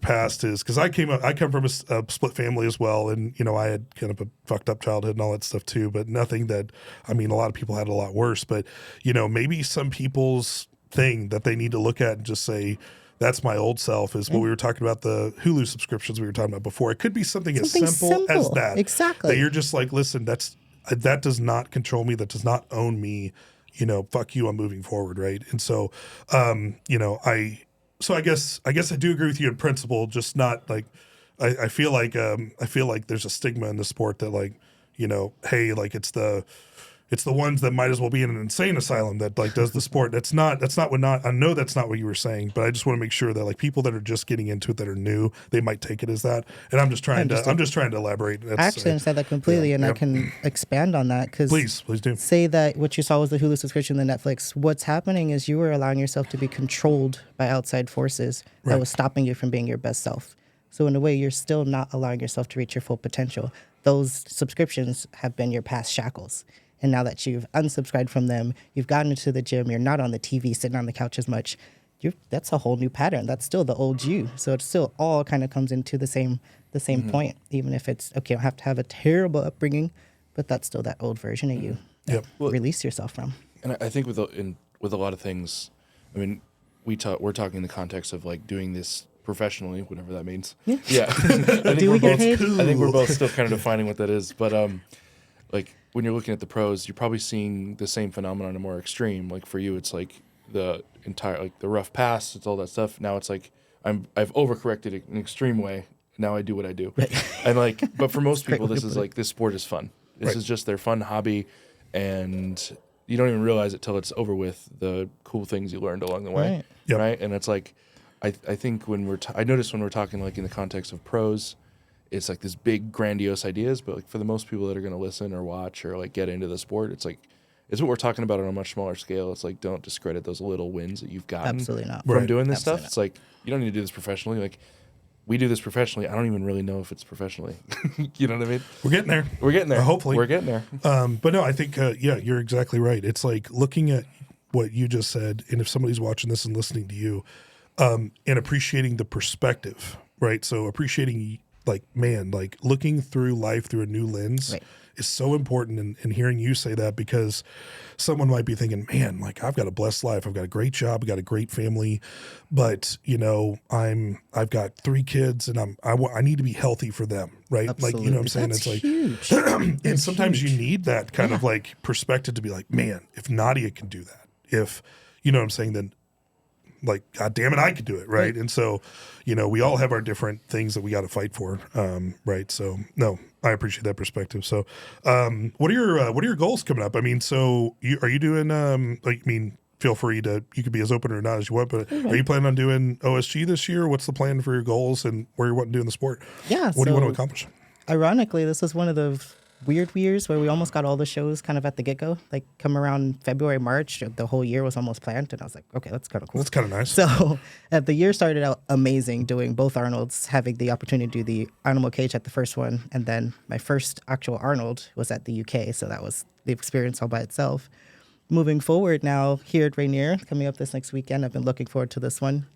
A: past is because I come from a split family as well, and I had kind of a fucked up childhood and all that stuff too. But nothing that a lot of people had a lot worse. But maybe some people's thing that they need to look at and just say, that's my old self, is what we were talking about, the Hulu subscriptions we were talking about before. It could be something as simple as that.
C: Exactly.
A: That you're just like, listen, that does not control me. That does not own me. Fuck you. I'm moving forward, right? And so, I guess I do agree with you in principle. Just not like I feel like there's a stigma in the sport that like hey, like it's the It's the ones that might as well be in an insane asylum that like does the sport. That's not what not. I know that's not what you were saying, but I just want to make sure that like people that are just getting into it that are new, they might take it as that. And I'm just trying to elaborate.
C: I actually understand that completely, and I can expand on that because
A: please do.
C: Say that what you saw was the Hulu subscription, the Netflix. What's happening is you were allowing yourself to be controlled by outside forces that was stopping you from being your best self. So in a way, you're still not allowing yourself to reach your full potential. Those subscriptions have been your past shackles. And now that you've unsubscribed from them, you've gotten into the gym, you're not on the TV, sitting on the couch as much. That's a whole new pattern. That's still the old you. So it still all kind of comes into the same point, even if it's, okay, I don't have to have a terrible upbringing, but that's still that old version of you.
A: Yep.
C: Release yourself from.
B: And I think with a lot of things, I mean, we're talking in the context of like doing this professionally, whatever that means. Yeah. I think we're both still kind of defining what that is. But like when you're looking at the pros, you're probably seeing the same phenomenon in a more extreme. Like for you, it's like the entire, like the rough pass, it's all that stuff. Now it's like I've overcorrected it in an extreme way. Now I do what I do. And like, but for most people, this is like, this sport is fun. This is just their fun hobby. And you don't even realize it till it's over with, the cool things you learned along the way. Right. And it's like, I think when I notice when we're talking like in the context of pros, it's like this big grandiose ideas, but like for the most people that are going to listen or watch or like get into the sport, it's like, it's what we're talking about on a much smaller scale. It's like, don't discredit those little wins that you've gotten
C: Absolutely not.
B: from doing this
C: Absolutely
B: stuff. It's like, you don't need to do this professionally. Like we do this professionally. I don't even really know if it's professionally. You know what I mean?
A: We're getting there.
B: We're getting there.
A: Hopefully.
B: We're getting there.
A: But no, I think, you're exactly right. It's like looking at what you just said, and if somebody's watching this and listening to you, and appreciating the perspective, right? So appreciating like, man, like looking through life through a new lens is so important. And hearing you say that, because someone might be thinking, man, like I've got a blessed life. I've got a great job. I've got a great family, but you know, I've got 3 kids and I need to be healthy for them. Right.
C: Absolutely.
A: Like, you know what I'm saying?
C: That's
A: it's
C: huge.
A: like, and sometimes you need that kind of like perspective to be like, man, if Nadia can do that, if, you know what I'm saying, then like, God damn it, I could do it. Right. And so, you know, we all have our different things that we got to fight for. Right. So no, I appreciate that perspective. So, what are your goals coming up? I mean, so are you doing, like, I mean, feel free you could be as open or not as you want, but are you planning on doing OSG this year? What's the plan for your goals and where you want to do in the sport?
C: Yeah.
A: What do you want to accomplish?
C: Ironically, this was one of the weird years where we almost got all the shows kind of at the get-go. Like come around February, March, the whole year was almost planned, and I was like, okay, that's kind of cool.
A: That's kind of nice.
C: So the year started out amazing, doing both Arnolds, having the opportunity to do the Animal Cage at the first one, and then my first actual Arnold was at the UK, so that was the experience all by itself. Moving forward now here at Rainier, coming up this next weekend, I've been looking forward to this one.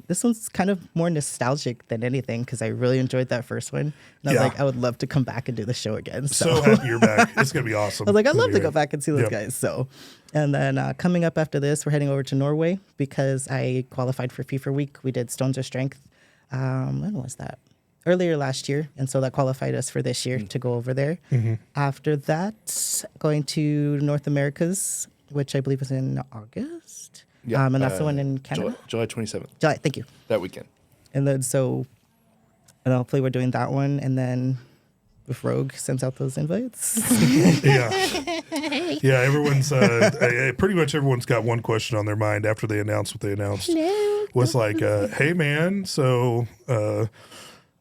C: This one's kind of more nostalgic than anything because I really enjoyed that first one. And I was like, I would love to come back and do the show again.
A: So happy you're back. It's going to be awesome.
C: I was like, I'd love to go back and see those guys. So, and then coming up after this, we're heading over to Norway because I qualified for FIFA Week. We did Stones of Strength. When was that? Earlier last year, and so that qualified us for this year to go over there. After that, going to North Americas, which I believe is in August.
B: Yeah,
C: and that's the one in Canada.
B: July 27th.
C: July, thank you.
B: That weekend.
C: And then and hopefully we're doing that one, and then if Rogue sends out those invites.
A: Yeah, everyone's pretty much everyone's got one question on their mind after they announced what they announced. Was like, hey man, so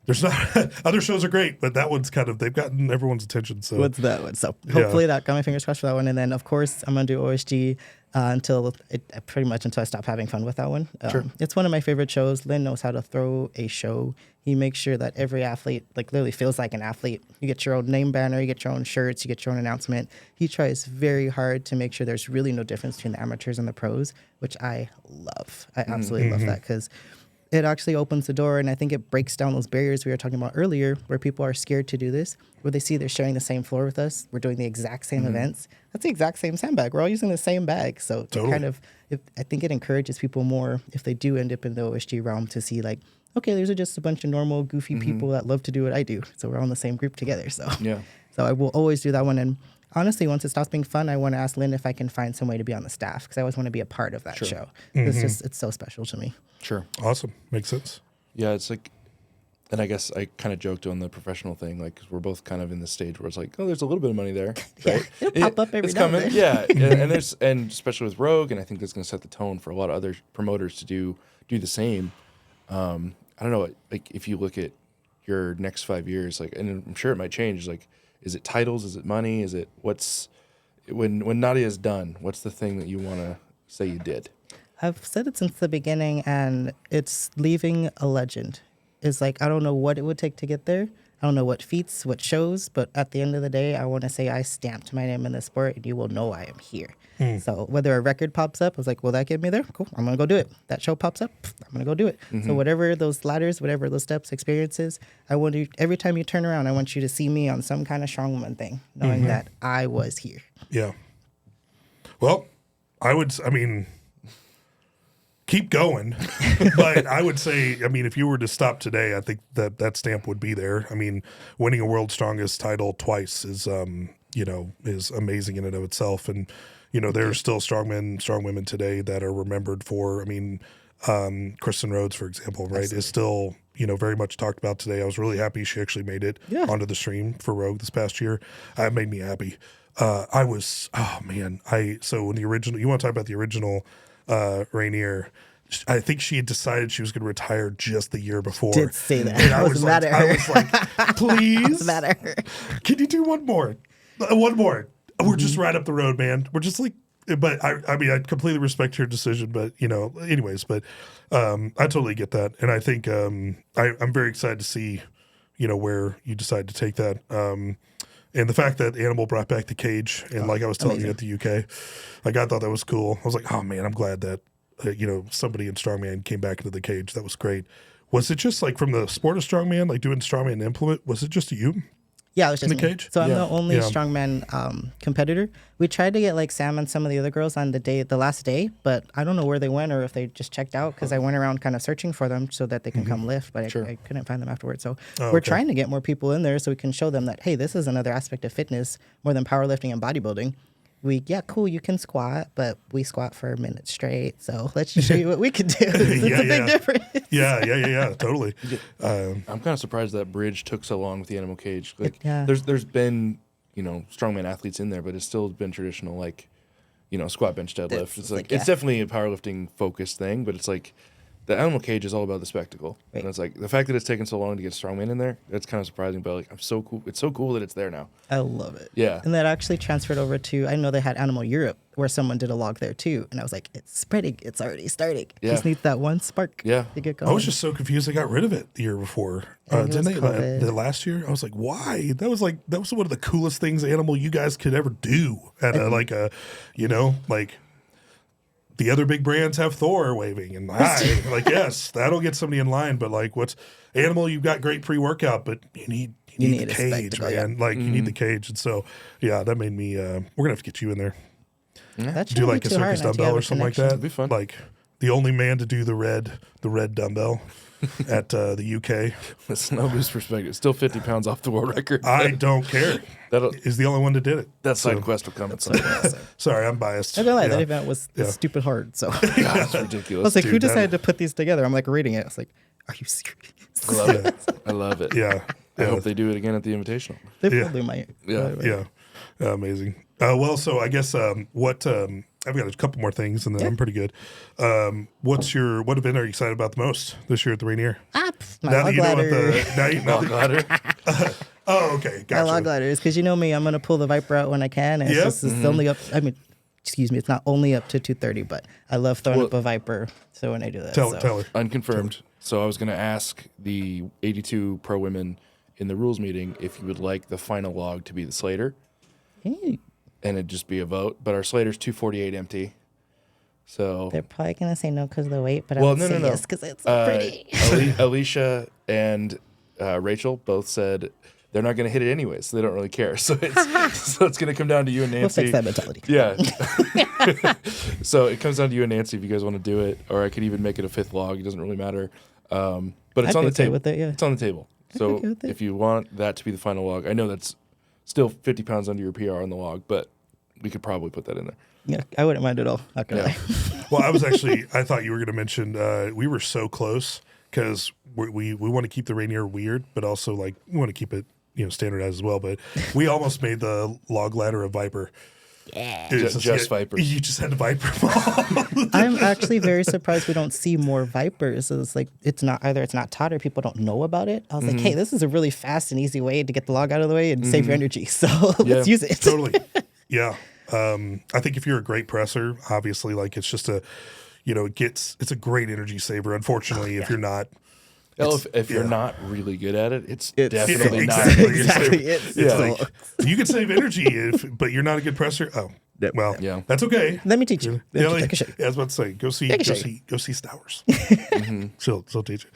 A: there's not other shows are great, but that one's kind of they've gotten everyone's attention. So
C: what's that one? So hopefully that got my fingers crossed for that one, and then of course I'm gonna do OSG until I stop having fun with that one.
B: Sure.
C: It's one of my favorite shows. Lynn knows how to throw a show. He makes sure that every athlete like literally feels like an athlete. You get your own name banner, you get your own shirts, you get your own announcement. He tries very hard to make sure there's really no difference between the amateurs and the pros, which I love. I absolutely love that because it actually opens the door, and I think it breaks down those barriers we were talking about earlier where people are scared to do this, where they see they're sharing the same floor with us. We're doing the exact same events. That's the exact same sandbag. We're all using the same bag. So I think it encourages people more if they do end up in the OSG realm to see like, okay, these are just a bunch of normal, goofy people that love to do what I do. So we're all in the same group together. So I will always do that one. And honestly, once it stops being fun, I want to ask Lynn if I can find some way to be on the staff because I always want to be a part of that show. It's so special to me.
B: Sure.
A: Awesome. Makes sense.
B: Yeah, it's like, And I guess I kind of joked on the professional thing, like 'cause we're both kind of in the stage where it's like, oh, there's a little bit of money there, right?
C: Yeah, it'll pop up every
B: it's
C: now and
B: coming,
C: then.
B: yeah. And especially with Rogue, and I think that's going to set the tone for a lot of other promoters to do the same. I don't know, like if you look at your next 5 years, like, and I'm sure it might change. Like, is it titles? Is it money? Is it when Nadia is done? What's the thing that you want to say you did?
C: I've said it since the beginning, and it's leaving a legend. It's like, I don't know what it would take to get there. I don't know what feats, what shows, but at the end of the day, I want to say I stamped my name in the sport, and you will know I am here. So whether a record pops up, I was like, will that get me there? Cool, I'm going to go do it. That show pops up, I'm going to go do it. So whatever those ladders, whatever those steps, experiences, I want you, every time you turn around, I want you to see me on some kind of strongman thing, knowing that I was here.
A: Yeah. Well, I mean, keep going. But I would say, I mean, if you were to stop today, I think that stamp would be there. I mean, winning a World's Strongest title twice is, is amazing in and of itself. And, there are still strongmen, strong women today that are remembered for, I mean, Kristen Rhodes, for example, right, is still, very much talked about today. I was really happy she actually made it onto the stream for Rogue this past year. It made me happy. So when the original, you want to talk about the original Rainier, I think she had decided she was going to retire just the year before.
C: Did say that.
A: And
C: I was mad at her.
A: I was like, please,
C: I was mad at her.
A: can you do one more? One more. We're just right up the road, man. We're just like, but I mean, I completely respect her decision, but anyways, but I totally get that. And I think I'm very excited to see, where you decide to take that. And the fact that Animal brought back the cage, and like I was telling you at the UK, like I thought that was cool. I was like, oh man, I'm glad that somebody in strongman came back into the cage. That was great. Was it just like from the sport of strongman, like doing strongman implement? Was it just you?
C: Yeah, it was just
A: in the cage.
C: So I'm the only strongman competitor. We tried to get like Sam and some of the other girls on the last day, but I don't know where they went or if they just checked out because I went around kind of searching for them so that they can come lift, but I couldn't find them afterwards. So we're trying to get more people in there so we can show them that, hey, this is another aspect of fitness more than powerlifting and bodybuilding. Cool, you can squat, but we squat for a minute straight. So let's just show you what we can do. It's a big difference.
A: Yeah, totally.
B: I'm kind of surprised that bridge took so long with the animal cage. Like, there's been, strongman athletes in there, but it's still been traditional, like, squat, bench, deadlift. It's like it's definitely a powerlifting focused thing, but it's like the animal cage is all about the spectacle. Right. And it's like the fact that it's taken so long to get strongman in there, that's kind of surprising, but like it's so cool that it's there now.
C: I love it.
B: Yeah.
C: And that actually transferred over to, I know they had Animal Europe where someone did a log there too. And I was like, it's spreading. It's already starting. Just needs that one spark to get going.
A: I was just so confused. They got rid of it the year before. Didn't they? The last year? I was like, why? That was one of the coolest things Animal you guys could ever do at the other big brands have Thor waving, and yes, that'll get somebody in line. But like, what's Animal? You've got great pre-workout, but you need the cage, man. Like you need the cage, and so that made me. We're gonna have to get you in there. Do like a circus dumbbell or something like that.
B: That'd be fun.
A: Like the only man to do the red dumbbell at the UK.
B: The Snow Boost perspective, still 50 pounds off the world record.
A: I don't care. He's the only one that did it.
B: That side quest will come at some point.
A: Sorry, I'm biased.
C: I don't lie, that event was stupid hard. So
B: that's ridiculous.
C: I was like, who decided to put these together? I'm like reading it. I was like, are you serious?
B: I love it.
A: Yeah.
B: I hope they do it again at the Invitational.
C: They probably might.
A: Yeah. Amazing. So I guess I've got a couple more things, and then I'm pretty good. What event are you excited about the most this year at the Rainier?
C: My log ladder.
B: Log ladder.
A: Oh, okay. Gotcha.
C: My log ladder is because me, I'm going to pull the Viper out when I can. And it's only up. It's not only up to 230, but I love throwing up a Viper. So when I do that,
A: tell her.
B: Unconfirmed. So I was going to ask the 82 pro women in the rules meeting if you would like the final log to be the Slater.
C: Hey.
B: And it'd just be a vote. But our Slater's 248 empty. So
C: they're probably going to say no because of the weight, but I would say yes because it's pretty.
B: Alicia and Rachel both said they're not going to hit it anyway, so they don't really care. So it's going to come down to you and Nancy.
C: We'll fix that mentality.
B: Yeah. So it comes down to you and Nancy if you guys want to do it, or I could even make it a fifth log. It doesn't really matter. But it's on the table. It's on the table. So if you want that to be the final log, I know that's still 50 pounds under your PR on the log, but we could probably put that in there.
C: Yeah, I wouldn't mind at all. Not gonna lie.
A: Well, I thought you were going to mention we were so close because we want to keep the Rainier weird, but also like we want to keep it standardized as well. But we almost made the log ladder a Viper.
C: Yeah.
B: Just Vipers.
A: You just had a Viper ball.
C: I'm actually very surprised we don't see more Vipers. It's like it's not taught or people don't know about it. I was like, hey, this is a really fast and easy way to get the log out of the way and save your energy. So let's use it.
A: Totally. Yeah. I think if you're a great presser, obviously, like it's just it's a great energy saver. Unfortunately, if you're not.
B: Well, if you're not really good at it, it's definitely
A: exactly.
B: not.
C: Exactly.
A: It's like you can save energy, but you're not a good presser. Oh, well,
B: Yeah.
A: that's okay.
C: Let me teach you.
A: Yeah,
C: I can show you.
A: I was about to say, go see Stowers. She'll teach you.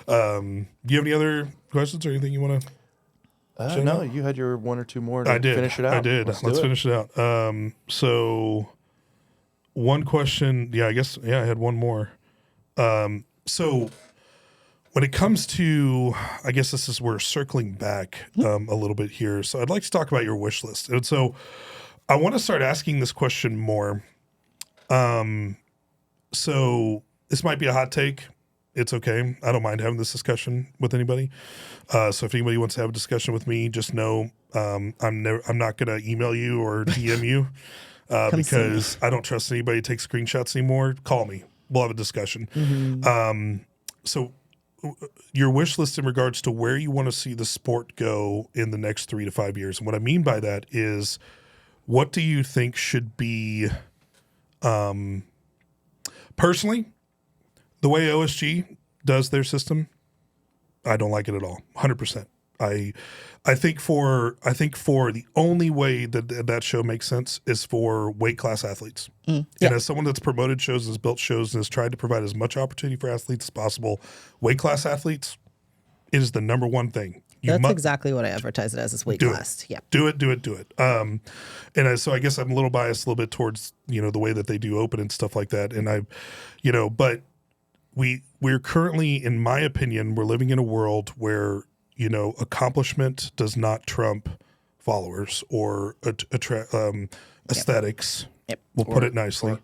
A: Do you have any other questions or anything you want to?
B: No, you had your one or two more to
A: I did.
B: finish it out.
A: I did. Let's finish it out. So, one question. Yeah, I had one more. So, when it comes to, I guess this is we're circling back a little bit here. So, I'd like to talk about your wish list. And so, I want to start asking this question more. So, this might be a hot take. It's okay. I don't mind having this discussion with anybody. So if anybody wants to have a discussion with me, just know I'm not going to email you or DM you because I don't trust anybody to take screenshots anymore. Call me. We'll have a discussion. So your wish list in regards to where you want to see the sport go in the next 3 to 5 years. And what I mean by that is, what do you think should be, personally, the way OSG does their system, I don't like it at all. 100%. I think for the only way that show makes sense is for weight class athletes. And as someone that's promoted shows, has built shows, and has tried to provide as much opportunity for athletes as possible, weight class athletes, it is the number one thing.
C: That's exactly what I advertise it as, is weight class. Yeah.
A: Do it. So I guess I'm a little biased a little bit towards, the way that they do open and stuff like that. And but we're currently, in my opinion, we're living in a world where, accomplishment does not trump followers or aesthetics.
C: Yep.
A: We'll put it nicely.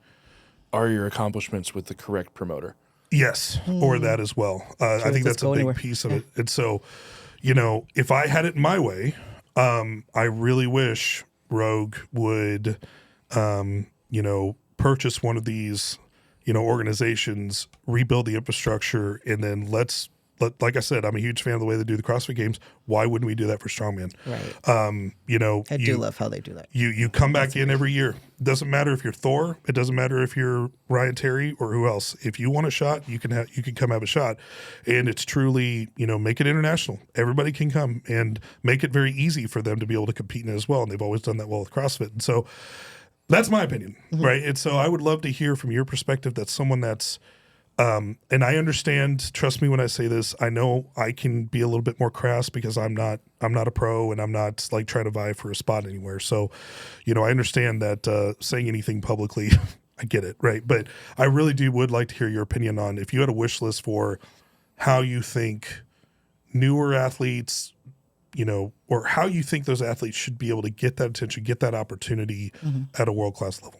B: Are your accomplishments with the correct promoter?
A: Yes, or that as well. I think that's a big piece of it. And so, if I had it my way, I really wish Rogue would, purchase one of these, organizations, rebuild the infrastructure, and then like I said, I'm a huge fan of the way they do the CrossFit Games. Why wouldn't we do that for strongman?
C: Right. I do love how they do that.
A: You come back in every year. It doesn't matter if you're Thor. It doesn't matter if you're Ryan Terry or who else. If you want a shot, you can come have a shot. And it's truly, make it international. Everybody can come and make it very easy for them to be able to compete in it as well. And they've always done that well with CrossFit. And so that's my opinion, right? And so I would love to hear from your perspective, that's someone that's, and I understand, trust me when I say this, I know I can be a little bit more crass because I'm not a pro and I'm not like trying to vie for a spot anywhere. So, I understand that saying anything publicly, I get it, right? But I really would like to hear your opinion on if you had a wish list for how you think newer athletes, or how you think those athletes should be able to get that attention, get that opportunity at a world-class level.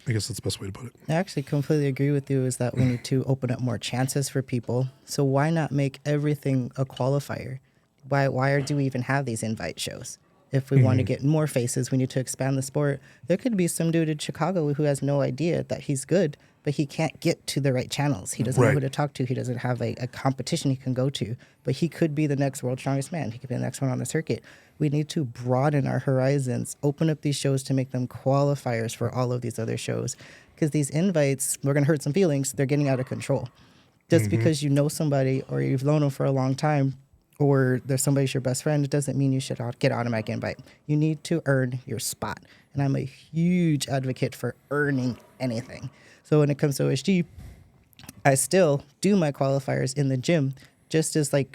A: I guess that's the best way to put it.
C: I actually completely agree with you, is that we need to open up more chances for people. So why not make everything a qualifier? Why do we even have these invite shows? If we want to get more faces, we need to expand the sport. There could be some dude in Chicago who has no idea that he's good, but he can't get to the right channels. He doesn't know who to talk to. He doesn't have a competition he can go to. But he could be the next world's strongest man. He could be the next one on the circuit. We need to broaden our horizons, open up these shows to make them qualifiers for all of these other shows. Because these invites, we're going to hurt some feelings. They're getting out of control. Just because you know somebody or you've known them for a long time, or there's somebody's your best friend, it doesn't mean you should get automatic invite. You need to earn your spot. And I'm a huge advocate for earning anything. So when it comes to OSG, I still do my qualifiers in the gym, just as a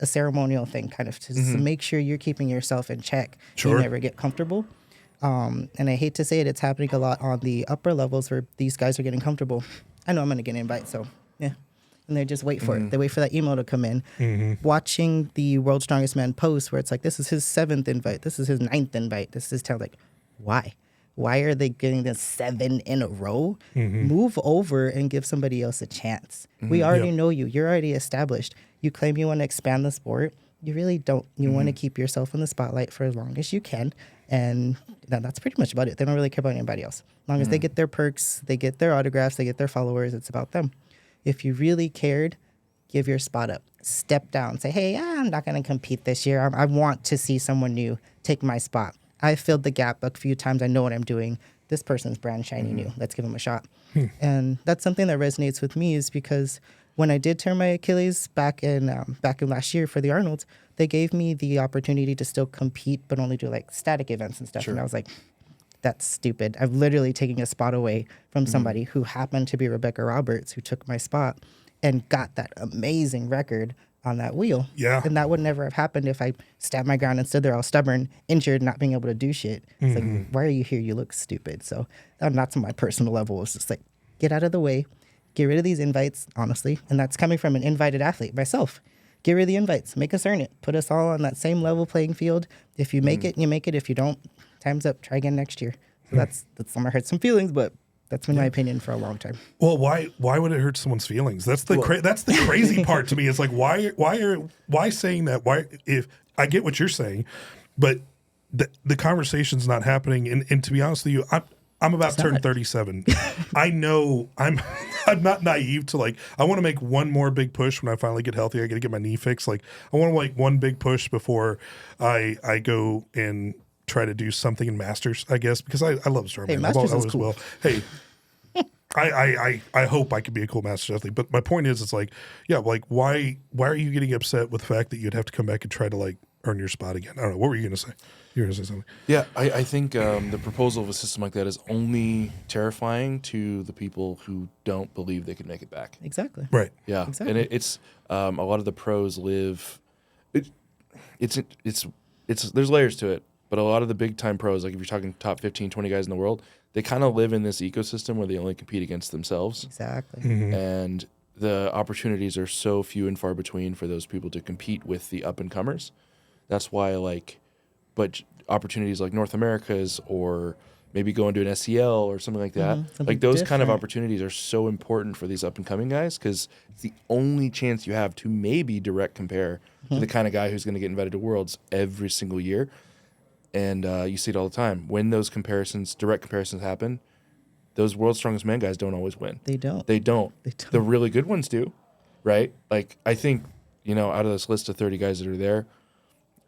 C: ceremonial thing, kind of to make sure you're keeping yourself in check.
A: Sure.
C: You never get comfortable. And I hate to say it, it's happening a lot on the upper levels where these guys are getting comfortable. I know I'm going to get an invite, so yeah. And they just wait for it. They wait for that email to come in. Watching the World's Strongest Man post where it's like, this is his 7th invite. This is his 9th invite. This is his 10th. Like, why? Why are they getting this 7 in a row? Move over and give somebody else a chance. We already know you. You're already established. You claim you want to expand the sport. You really don't. You want to keep yourself in the spotlight for as long as you can. And that's pretty much about it. They don't really care about anybody else. As long as they get their perks, they get their autographs, they get their followers, it's about them. If you really cared, give your spot up. Step down. Say, hey, I'm not going to compete this year. I want to see someone new take my spot. I filled the gap a few times. I know what I'm doing. This person's brand shiny new. Let's give him a shot. And that's something that resonates with me, is because when I did tear my Achilles back in last year for the Arnold's, they gave me the opportunity to still compete, but only do like static events and stuff. And I was like, that's stupid. I'm literally taking a spot away from somebody who happened to be Rebecca Roberts, who took my spot and got that amazing record on that wheel.
A: Yeah.
C: And that would never have happened if I stabbed my ground and stood there all stubborn, injured, not being able to do shit. It's like, why are you here? You look stupid. So that's on my personal level. It's just like, get out of the way. Get rid of these invites, honestly. And that's coming from an invited athlete, myself. Get rid of the invites. Make us earn it. Put us all on that same level playing field. If you make it, you make it. If you don't, time's up. Try again next year. So that's gonna hurt some feelings, but that's been my opinion for a long time.
A: Well, why would it hurt someone's feelings? That's the that's the crazy part to me. It's like, why saying that? Why, if I get what you're saying, but the conversation's not happening. And to be honest with you, I'm about to turn 37. I know I'm not naive to, like, I want to make one more big push when I finally get healthy. I got to get my knee fixed. Like, I want to like one big push before I go and try to do something in Masters, I guess, because I love strongman.
C: Hey, Masters is cool.
A: Hey, I hope I could be a cool Masters athlete. But my point is, it's like, yeah, like why are you getting upset with the fact that you'd have to come back and try to like earn your spot again? I don't know. What were you going to say? You were going to say something.
B: Yeah, I think the proposal of a system like that is only terrifying to the people who don't believe they could make it back.
C: Exactly.
A: Right.
B: Yeah,
C: Exactly.
B: and it's a lot of the pros live. It's there's layers to it, but a lot of the big time pros, like if you're talking top 15, 20 guys in the world, they kind of live in this ecosystem where they only compete against themselves.
C: Exactly.
B: And the opportunities are so few and far between for those people to compete with the up and comers. That's why, but opportunities like North America's, or maybe going to an SEL or something like that,
C: Something
B: like those kind of
C: different.
B: opportunities are so important for these up and coming guys, because it's the only chance you have to maybe direct compare to the kind of guy who's going to get invited to Worlds every single year. And you see it all the time. When those direct comparisons happen, those World's Strongest Men guys don't always win.
C: They don't.
B: They don't.
C: They don't.
B: The really good ones do, right? Like, I think, out of this list of 30 guys that are there,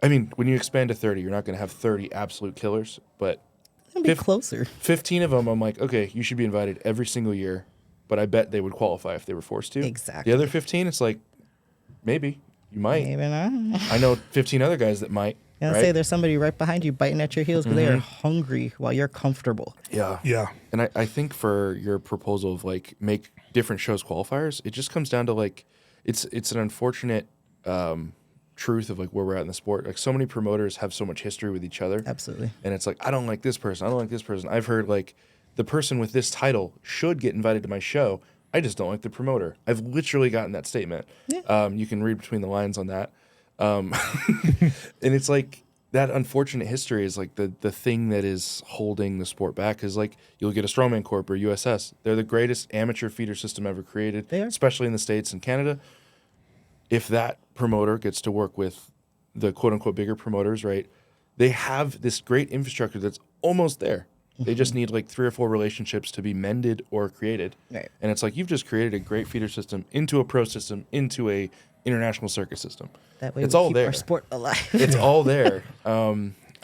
B: I mean, when you expand to 30, you're not going to have 30 absolute killers, but
C: It'll be closer.
B: 15 of them, I'm like, okay, you should be invited every single year, but I bet they would qualify if they were forced to.
C: Exactly.
B: The other 15, it's like, maybe, you might.
C: Maybe not.
B: I know 15 other guys that might.
C: I'll
B: right?
C: say there's somebody right behind you biting at your heels because they are hungry while you're comfortable.
B: Yeah.
A: Yeah.
B: And I think for your proposal of like make different shows qualifiers, it just comes down to like it's an unfortunate truth of like where we're at in the sport. Like, so many promoters have so much history with each other.
C: Absolutely.
B: And it's like, I don't like this person. I don't like this person. I've heard like the person with this title should get invited to my show. I just don't like the promoter. I've literally gotten that statement.
C: Yeah.
B: You can read between the lines on that. And it's like that unfortunate history is like the thing that is holding the sport back. Because like you'll get a Strongman Corp or USS. They're the greatest amateur feeder system ever created,
C: They are.
B: especially in the States and Canada. If that promoter gets to work with the quote unquote bigger promoters, right, they have this great infrastructure that's almost there. They just need like 3 or 4 relationships to be mended or created.
C: Right.
B: And it's like you've just created a great feeder system into a pro system, into a international circuit system.
C: That way
B: it's
C: we
B: all
C: keep
B: there.
C: our sport alive.
B: It's all there. I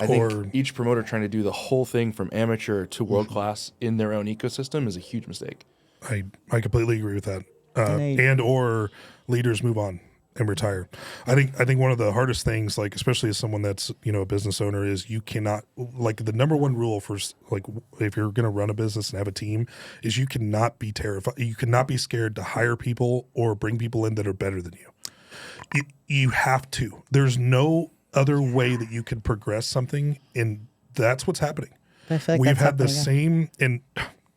A: Or-
B: think each promoter trying to do the whole thing from amateur to world class in their own ecosystem is a huge mistake.
A: I completely agree with that.
C: And
A: And or leaders move on and retire. I think one of the hardest things, like especially as someone that's a business owner, is you cannot, like, the number one rule for like if you're going to run a business and have a team is you cannot be terrified. You cannot be scared to hire people or bring people in that are better than you. You have to. There's no other way that you can progress something, and that's what's happening.
C: I feel like
A: We've
C: that's
A: had the
C: happening,
A: same, and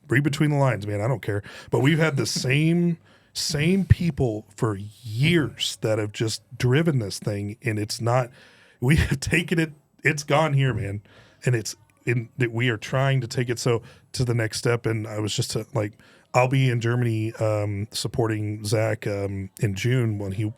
A: read between the lines, man. I don't care, but we've had the same people for years that have just driven this thing, and it's not. We have taken it. It's gone here, man, and that we are trying to take it to the next step. And I was just I'll be in Germany supporting Zach in June when he.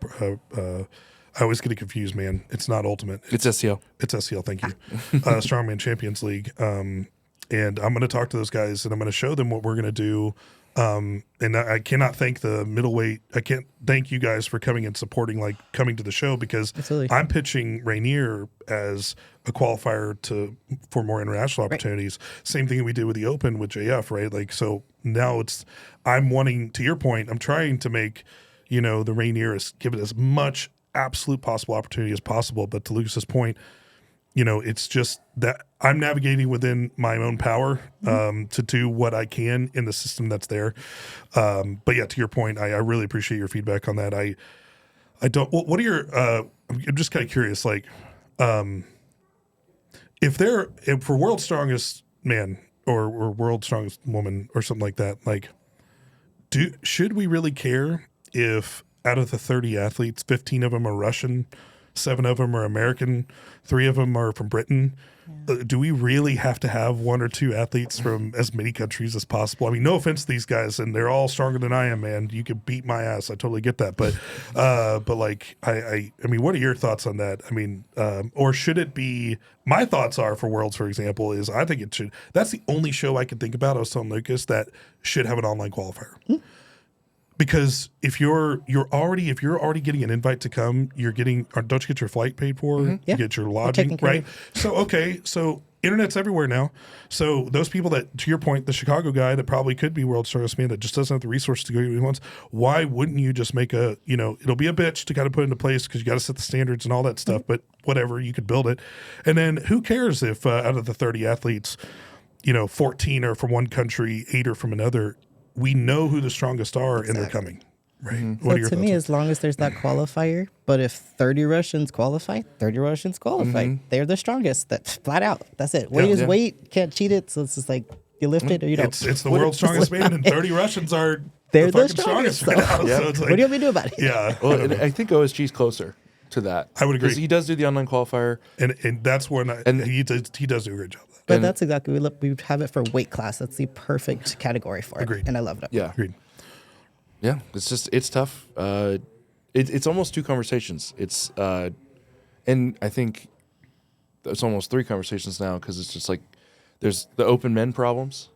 A: I always get it confused, man. It's not Ultimate.
B: It's SCL.
A: It's SCL. Thank you. Strongman Champions League. And I'm going to talk to those guys and I'm going to show them what we're going to do. And I cannot thank the middleweight. I can't thank you guys for coming and supporting, coming to the show, because
C: Absolutely.
A: I'm pitching Rainier as a qualifier for more international opportunities. Right. Same thing we did with the Open with JF, right? So now I'm wanting, to your point, I'm trying to make, the Rainier give it as much absolute possible opportunity as possible. But to Lucas's point, it's just that I'm navigating within my own power to do what I can in the system that's there. But yeah, to your point, I really appreciate your feedback on that. I don't. What are your? I'm just kind of curious. If for World's Strongest Man or World's Strongest Woman or something like that, should we really care if out of the 30 athletes, 15 of them are Russian, 7 of them are American, 3 of them are from Britain? Yeah. Do we really have to have 1 or 2 athletes from as many countries as possible? I mean, no offense to these guys, and they're all stronger than I am, man. You could beat my ass. I totally get that. But I mean, what are your thoughts on that? I mean, or should it be? My thoughts are for Worlds, for example, is I think it should. That's the only show I can think about. I was telling Lucas that should have an online qualifier. Mm-hmm. Because if you're already getting an invite to come, don't you get your flight paid for? Mm-hmm. Yeah. You get your lodging, right? So internet's everywhere now. So those people that, to your point, the Chicago guy that probably could be World's Strongest Man that just doesn't have the resources to go where he wants, why wouldn't you just make it'll be a bitch to kind of put into place because you got to set the standards and all that stuff, but whatever, you could build it. And then who cares if out of the 30 athletes, 14 are from one country, 8 are from another. We know who the strongest are, exactly. And they're coming, right?
C: Mm-hmm. So to me, as long as there's that qualifier, but if 30 Russians qualify, 30 Russians qualify. Mm-hmm. They're the strongest. That's flat out. That's it. Weight is weight. Can't cheat it. So it's just you lift it or you don't.
A: It's the world's strongest man, and 30 Russians are
C: they're the strongest right now.
B: Yeah.
C: So it's what do you want me to do about it?
A: Yeah.
B: Well, I think OSG's closer to that.
A: I would agree.
B: Because he does do the online qualifier.
A: And that's when he does do a great job.
C: But that's exactly, we have it for weight class. That's the perfect category for it.
A: Agreed.
C: And I love it.
B: Yeah.
A: Agreed.
B: Yeah. It's tough. It's almost 2 conversations. And I think it's almost 3 conversations now because it's just there's the open men problems,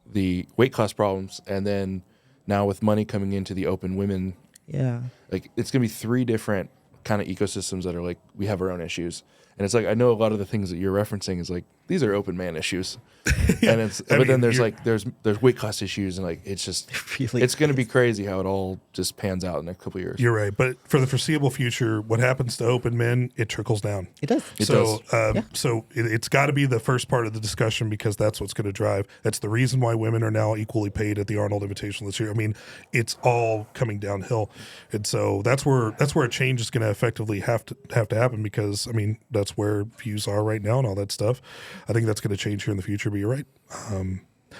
B: the weight class problems, and then now with money coming into the open women.
C: Yeah.
B: It's going to be 3 different kind of ecosystems that are we have our own issues. And it's I know a lot of the things that you're referencing is these are open man issues. Yeah. And then there's there's weight class issues and it's just it's going to be crazy how it all just pans out in a couple of years.
A: You're right, but for the foreseeable future, what happens to open men, it trickles down.
C: It does.
A: So it's got to be the first part of the discussion because that's what's going to drive. That's the reason why women are now equally paid at the Arnold Invitational this year. I mean, it's all coming downhill, and so that's where a change is going to effectively have to happen because I mean that's where views are right now and all that stuff. I think that's going to change here in the future, but you're right.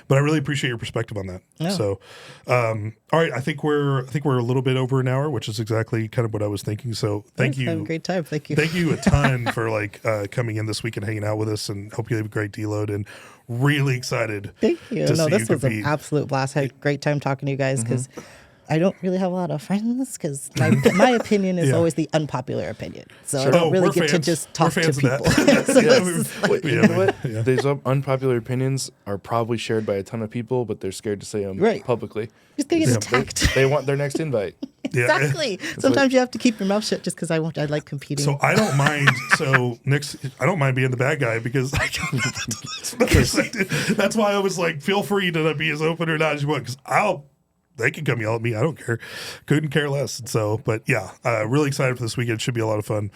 A: But I really appreciate your perspective on that. Yeah. So, all right, I think we're a little bit over an hour, which is exactly kind of what I was thinking. So thank you.
C: Have a great time. Thank you.
A: Thank you a ton for coming in this week and hanging out with us, and hope you have a great deload and really excited.
C: Thank you. This was an absolute blast. I had a great time talking to you guys because I don't really have a lot of friends because my opinion is always the unpopular opinion. So I don't really get to just talk to people.
B: You know what? Yeah. These unpopular opinions are probably shared by a ton of people, but they're scared to say them publicly.
C: Just gonna get attacked.
B: They want their next invite.
C: Exactly. Sometimes you have to keep your mouth shut just because I like competing.
A: So I don't mind. I don't mind being the bad guy because that's why I was feel free to be as open or not as you want because they can come yell at me. I don't care. Couldn't care less. So, but yeah, really excited for this weekend. It should be a lot of fun.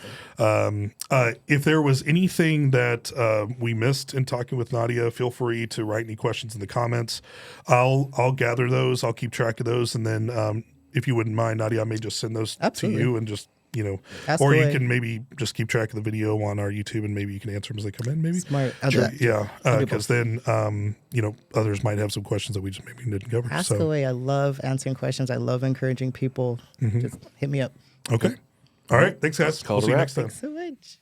A: If there was anything that we missed in talking with Nadia, feel free to write any questions in the comments. I'll gather those. I'll keep track of those. And then if you wouldn't mind, Nadia, I may just send those to you and just,
C: Ask
A: or
C: away.
A: you can maybe just keep track of the video on our YouTube and maybe you can answer them as they come in, maybe.
C: Smart.
A: Sure. Yeah. Because then, others might have some questions that we just maybe didn't cover.
C: Ask away. I love answering questions. I love encouraging people. Just hit me up.
A: Okay. All right. Thanks, guys.
B: We'll
A: see you next time.
C: Thanks so much.